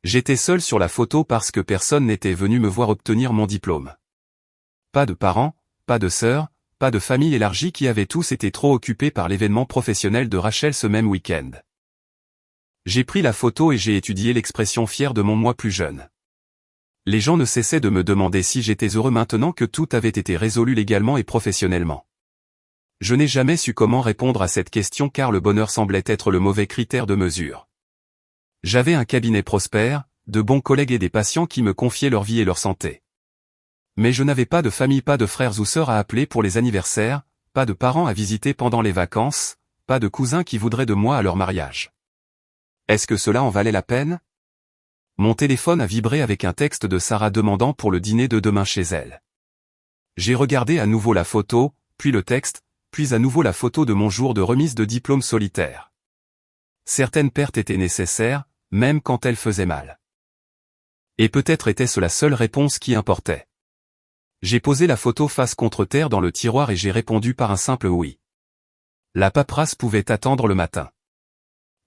Speaker 1: J'étais seul sur la photo parce que personne n'était venu me voir obtenir mon diplôme. Pas de parents, pas de sœurs, pas de famille élargie qui avaient tous été trop occupés par l'événement professionnel de Rachel ce même week-end. J'ai pris la photo et j'ai étudié l'expression fière de mon moi plus jeune. Les gens ne cessaient de me demander si j'étais heureux maintenant que tout avait été résolu légalement et professionnellement. Je n'ai jamais su comment répondre à cette question car le bonheur semblait être le mauvais critère de mesure. J'avais un cabinet prospère, de bons collègues et des patients qui me confiaient leur vie et leur santé. Mais je n'avais pas de famille, pas de frères ou sœurs à appeler pour les anniversaires, pas de parents à visiter pendant les vacances, pas de cousins qui voudraient de moi à leur mariage. Est-ce que cela en valait la peine? Mon téléphone a vibré avec un texte de Sarah demandant pour le dîner de demain chez elle. J'ai regardé à nouveau la photo, puis le texte, puis à nouveau la photo de mon jour de remise de diplôme solitaire. Certaines pertes étaient nécessaires, même quand elles faisaient mal. Et peut-être était-ce la seule réponse qui importait. J'ai posé la photo face contre terre dans le tiroir et j'ai répondu par un simple oui. La paperasse pouvait attendre le matin.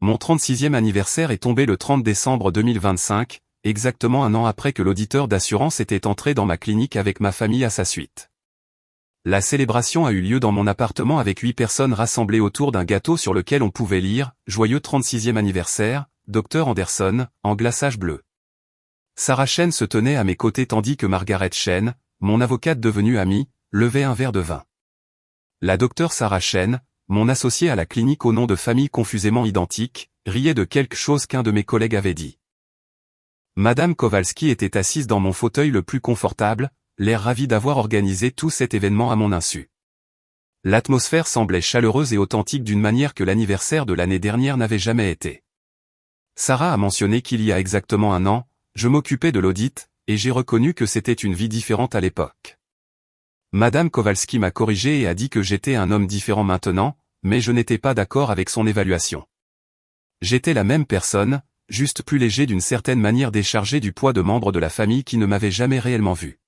Speaker 1: Mon 36e anniversaire est tombé le 30 décembre 2025, exactement un an après que l'auditeur d'assurance était entré dans ma clinique avec ma famille à sa suite. La célébration a eu lieu dans mon appartement avec 8 personnes rassemblées autour d'un gâteau sur lequel on pouvait lire « Joyeux 36e anniversaire, Dr Anderson », en glaçage bleu. Sarah Chen se tenait à mes côtés tandis que Margaret Chen, mon avocate devenue amie, levait un verre de vin. La docteure Sarah Chen, mon associée à la clinique au nom de famille confusément identique, riait de quelque chose qu'un de mes collègues avait dit. Madame Kowalski était assise dans mon fauteuil le plus confortable, l'air ravi d'avoir organisé tout cet événement à mon insu. L'atmosphère semblait chaleureuse et authentique d'une manière que l'anniversaire de l'année dernière n'avait jamais été. Sarah a mentionné qu'il y a exactement un an, je m'occupais de l'audit, et j'ai reconnu que c'était une vie différente à l'époque. Madame Kowalski m'a corrigé et a dit que j'étais un homme différent maintenant, mais je n'étais pas d'accord avec son évaluation. J'étais la même personne, juste plus léger d'une certaine manière déchargé du poids de membres de la famille qui ne m'avaient jamais réellement vu.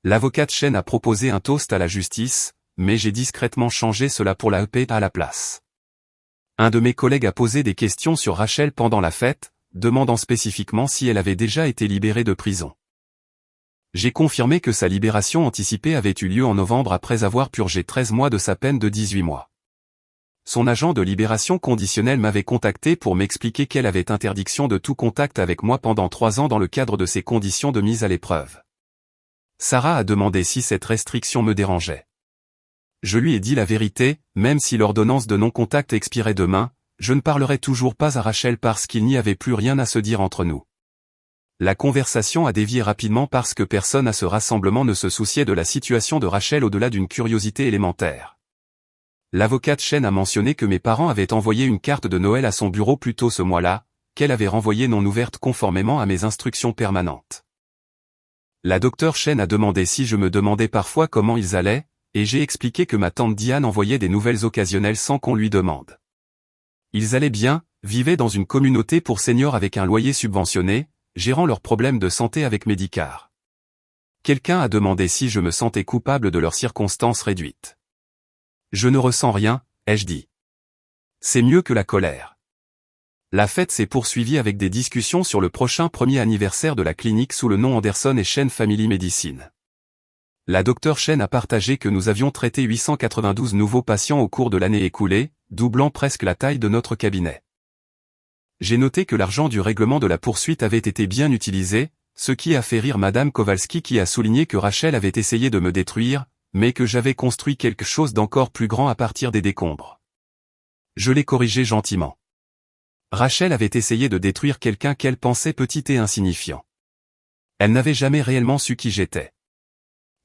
Speaker 1: L'avocate Chen a proposé un toast à la justice, mais j'ai discrètement changé cela pour la paix à la place. Un de mes collègues a posé des questions sur Rachel pendant la fête, demandant spécifiquement si elle avait déjà été libérée de prison. J'ai confirmé que sa libération anticipée avait eu lieu en novembre après avoir purgé 13 mois de sa peine de 18 mois. Son agent de libération conditionnelle m'avait contacté pour m'expliquer qu'elle avait interdiction de tout contact avec moi pendant 3 ans dans le cadre de ses conditions de mise à l'épreuve. Sarah a demandé si cette restriction me dérangeait. Je lui ai dit la vérité, même si l'ordonnance de non-contact expirait demain, je ne parlerai toujours pas à Rachel parce qu'il n'y avait plus rien à se dire entre nous. La conversation a dévié rapidement parce que personne à ce rassemblement ne se souciait de la situation de Rachel au-delà d'une curiosité élémentaire. L'avocate Chen a mentionné que mes parents avaient envoyé une carte de Noël à son bureau plus tôt ce mois-là, qu'elle avait renvoyée non ouverte conformément à mes instructions permanentes. La docteure Chen a demandé si je me demandais parfois comment ils allaient, et j'ai expliqué que ma tante Diane envoyait des nouvelles occasionnelles sans qu'on lui demande. Ils allaient bien, vivaient dans une communauté pour seniors avec un loyer subventionné, gérant leurs problèmes de santé avec Medicare. Quelqu'un a demandé si je me sentais coupable de leurs circonstances réduites. Je ne ressens rien, ai-je dit. C'est mieux que la colère. La fête s'est poursuivie avec des discussions sur le prochain premier anniversaire de la clinique sous le nom Anderson & Chen Family Medicine. La docteure Chen a partagé que nous avions traité 892 nouveaux patients au cours de l'année écoulée, doublant presque la taille de notre cabinet. J'ai noté que l'argent du règlement de la poursuite avait été bien utilisé, ce qui a fait rire Madame Kowalski qui a souligné que Rachel avait essayé de me détruire, mais que j'avais construit quelque chose d'encore plus grand à partir des décombres. Je l'ai corrigé gentiment. Rachel avait essayé de détruire quelqu'un qu'elle pensait petit et insignifiant. Elle n'avait jamais réellement su qui j'étais.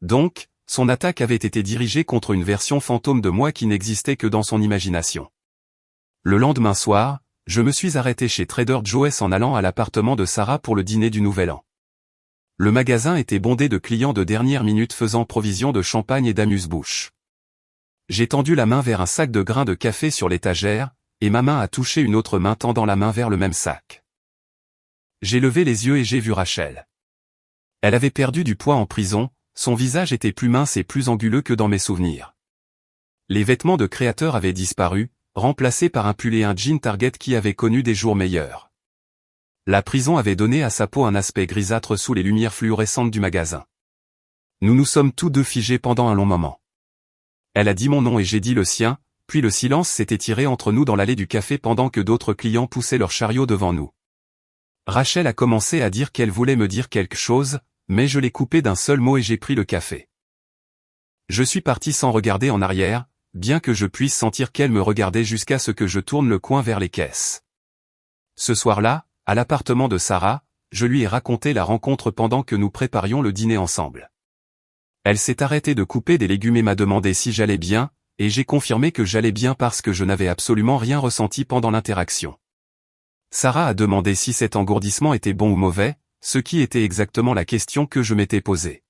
Speaker 1: Donc, son attaque avait été dirigée contre une version fantôme de moi qui n'existait que dans son imagination. Le lendemain soir, je me suis arrêté chez Trader Joe's en allant à l'appartement de Sarah pour le dîner du Nouvel An. Le magasin était bondé de clients de dernière minute faisant provision de champagne et d'amuse-bouche. J'ai tendu la main vers un sac de grains de café sur l'étagère, et ma main a touché une autre main tendant la main vers le même sac. J'ai levé les yeux et j'ai vu Rachel. Elle avait perdu du poids en prison, son visage était plus mince et plus anguleux que dans mes souvenirs. Les vêtements de créateur avaient disparu, remplacés par un pull et un jean Target qui avaient connu des jours meilleurs. La prison avait donné à sa peau un aspect grisâtre sous les lumières fluorescentes du magasin. Nous nous sommes tous deux figés pendant un long moment. Elle a dit mon nom et j'ai dit le sien, puis le silence s'est étiré entre nous dans l'allée du café pendant que d'autres clients poussaient leur chariot devant nous. Rachel a commencé à dire qu'elle voulait me dire quelque chose, mais je l'ai coupé d'un seul mot et j'ai pris le café. Je suis parti sans regarder en arrière, bien que je puisse sentir qu'elle me regardait jusqu'à ce que je tourne le coin vers les caisses. Ce soir-là, à l'appartement de Sarah, je lui ai raconté la rencontre pendant que nous préparions le dîner ensemble. Elle s'est arrêtée de couper des légumes et m'a demandé si j'allais bien, et j'ai confirmé que j'allais bien parce que je n'avais absolument rien ressenti pendant l'interaction. Sarah a demandé si cet engourdissement était bon ou mauvais, ce qui était exactement la question que je m'étais posée.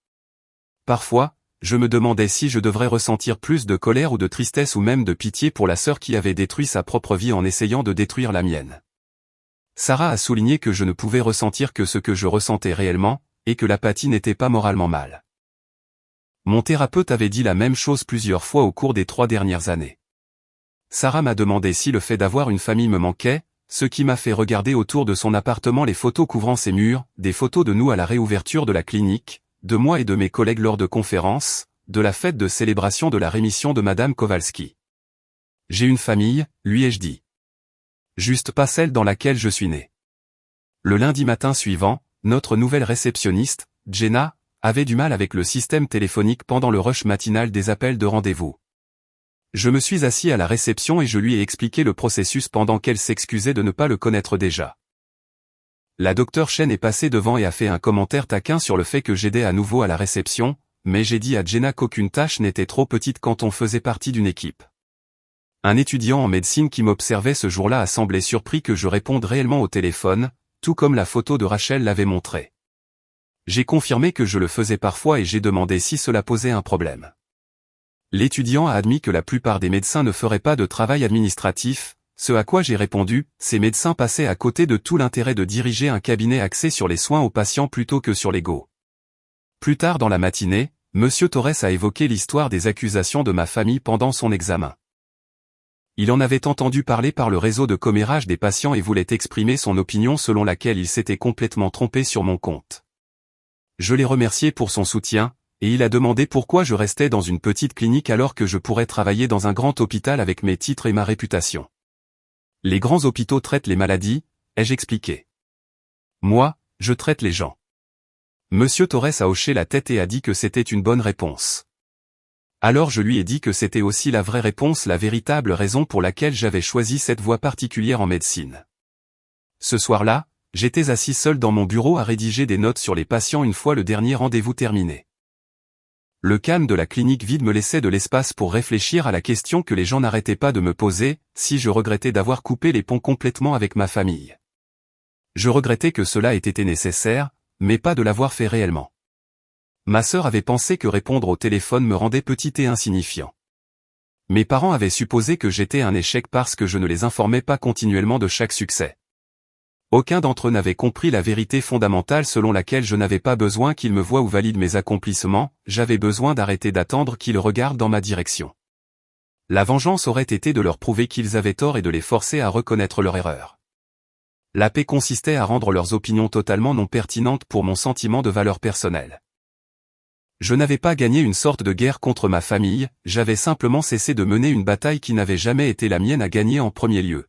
Speaker 1: Parfois, je me demandais si je devrais ressentir plus de colère ou de tristesse ou même de pitié pour la sœur qui avait détruit sa propre vie en essayant de détruire la mienne. Sarah a souligné que je ne pouvais ressentir que ce que je ressentais réellement, et que l'apathie n'était pas moralement mal. Mon thérapeute avait dit la même chose plusieurs fois au cours des 3 dernières années. Sarah m'a demandé si le fait d'avoir une famille me manquait, ce qui m'a fait regarder autour de son appartement les photos couvrant ses murs, des photos de nous à la réouverture de la clinique, de moi et de mes collègues lors de conférences, de la fête de célébration de la rémission de Madame Kowalski. J'ai une famille, lui ai-je dit. Juste pas celle dans laquelle je suis né. Le lundi matin suivant, notre nouvelle réceptionniste, Jenna, avait du mal avec le système téléphonique pendant le rush matinal des appels de rendez-vous. Je me suis assis à la réception et je lui ai expliqué le processus pendant qu'elle s'excusait de ne pas le connaître déjà. La docteure Chen est passée devant et a fait un commentaire taquin sur le fait que j'aidais à nouveau à la réception, mais j'ai dit à Jenna qu'aucune tâche n'était trop petite quand on faisait partie d'une équipe. Un étudiant en médecine qui m'observait ce jour-là a semblé surpris que je réponde réellement au téléphone, tout comme la photo de Rachel l'avait montré. J'ai confirmé que je le faisais parfois et j'ai demandé si cela posait un problème. L'étudiant a admis que la plupart des médecins ne feraient pas de travail administratif, ce à quoi j'ai répondu, ces médecins passaient à côté de tout l'intérêt de diriger un cabinet axé sur les soins aux patients plutôt que sur l'ego. Plus tard dans la matinée, M. Torres a évoqué l'histoire des accusations de ma famille pendant son examen. Il en avait entendu parler par le réseau de commérage des patients et voulait exprimer son opinion selon laquelle il s'était complètement trompé sur mon compte. Je l'ai remercié pour son soutien, et il a demandé pourquoi je restais dans une petite clinique alors que je pourrais travailler dans un grand hôpital avec mes titres et ma réputation. Les grands hôpitaux traitent les maladies, ai-je expliqué. Moi, je traite les gens. Monsieur Torres a hoché la tête et a dit que c'était une bonne réponse. Alors je lui ai dit que c'était aussi la vraie réponse, la véritable raison pour laquelle j'avais choisi cette voie particulière en médecine. Ce soir-là, j'étais assis seul dans mon bureau à rédiger des notes sur les patients une fois le dernier rendez-vous terminé. Le calme de la clinique vide me laissait de l'espace pour réfléchir à la question que les gens n'arrêtaient pas de me poser, si je regrettais d'avoir coupé les ponts complètement avec ma famille. Je regrettais que cela ait été nécessaire, mais pas de l'avoir fait réellement. Ma sœur avait pensé que répondre au téléphone me rendait petit et insignifiant. Mes parents avaient supposé que j'étais un échec parce que je ne les informais pas continuellement de chaque succès. Aucun d'entre eux n'avait compris la vérité fondamentale selon laquelle je n'avais pas besoin qu'ils me voient ou valident mes accomplissements, j'avais besoin d'arrêter d'attendre qu'ils regardent dans ma direction. La vengeance aurait été de leur prouver qu'ils avaient tort et de les forcer à reconnaître leur erreur. La paix consistait à rendre leurs opinions totalement non pertinentes pour mon sentiment de valeur personnelle. Je n'avais pas gagné une sorte de guerre contre ma famille, j'avais simplement cessé de mener une bataille qui n'avait jamais été la mienne à gagner en premier lieu.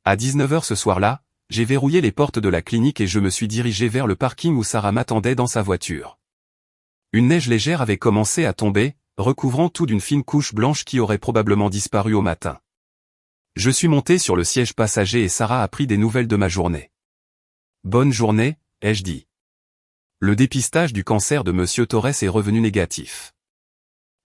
Speaker 1: À 19h ce soir-là, j'ai verrouillé les portes de la clinique et je me suis dirigé vers le parking où Sarah m'attendait dans sa voiture. Une neige légère avait commencé à tomber, recouvrant tout d'une fine couche blanche qui aurait probablement disparu au matin. Je suis monté sur le siège passager et Sarah a pris des nouvelles de ma journée. « Bonne journée », ai-je dit. Le dépistage du cancer de M. Torres est revenu négatif.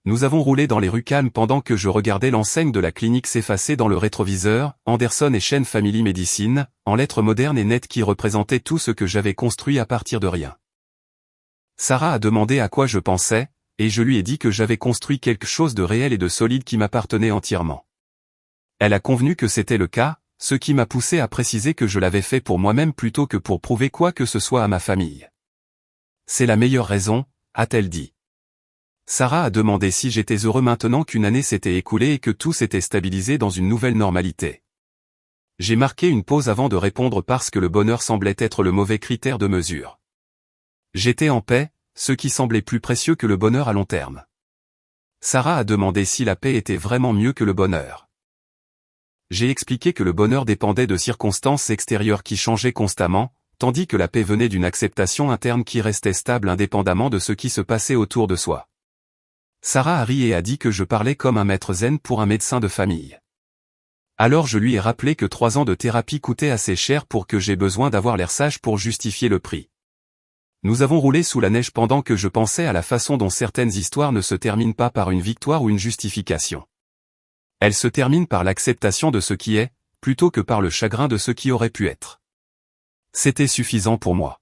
Speaker 1: Nous avons roulé dans les rues calmes pendant que je regardais l'enseigne de la clinique s'effacer dans le rétroviseur, Anderson et Chen Family Medicine, en lettres modernes et nettes qui représentaient tout ce que j'avais construit à partir de rien. Sarah a demandé à quoi je pensais, et je lui ai dit que j'avais construit quelque chose de réel et de solide qui m'appartenait entièrement. Elle a convenu que c'était le cas, ce qui m'a poussé à préciser que je l'avais fait pour moi-même plutôt que pour prouver quoi que ce soit à ma famille. C'est la meilleure raison, a-t-elle dit. Sarah a demandé si j'étais heureux maintenant qu'une année s'était écoulée et que tout s'était stabilisé dans une nouvelle normalité. J'ai marqué une pause avant de répondre parce que le bonheur semblait être le mauvais critère de mesure. J'étais en paix, ce qui semblait plus précieux que le bonheur à long terme. Sarah a demandé si la paix était vraiment mieux que le bonheur. J'ai expliqué que le bonheur dépendait de circonstances extérieures qui changeaient constamment, tandis que la paix venait d'une acceptation interne qui restait stable indépendamment de ce qui se passait autour de soi. Sarah a ri et a dit que je parlais comme un maître zen pour un médecin de famille. Alors je lui ai rappelé que 3 ans de thérapie coûtaient assez cher pour que j'aie besoin d'avoir l'air sage pour justifier le prix. Nous avons roulé sous la neige pendant que je pensais à la façon dont certaines histoires ne se terminent pas par une victoire ou une justification. Elles se terminent par l'acceptation de ce qui est, plutôt que par le chagrin de ce qui aurait pu être. C'était suffisant pour moi.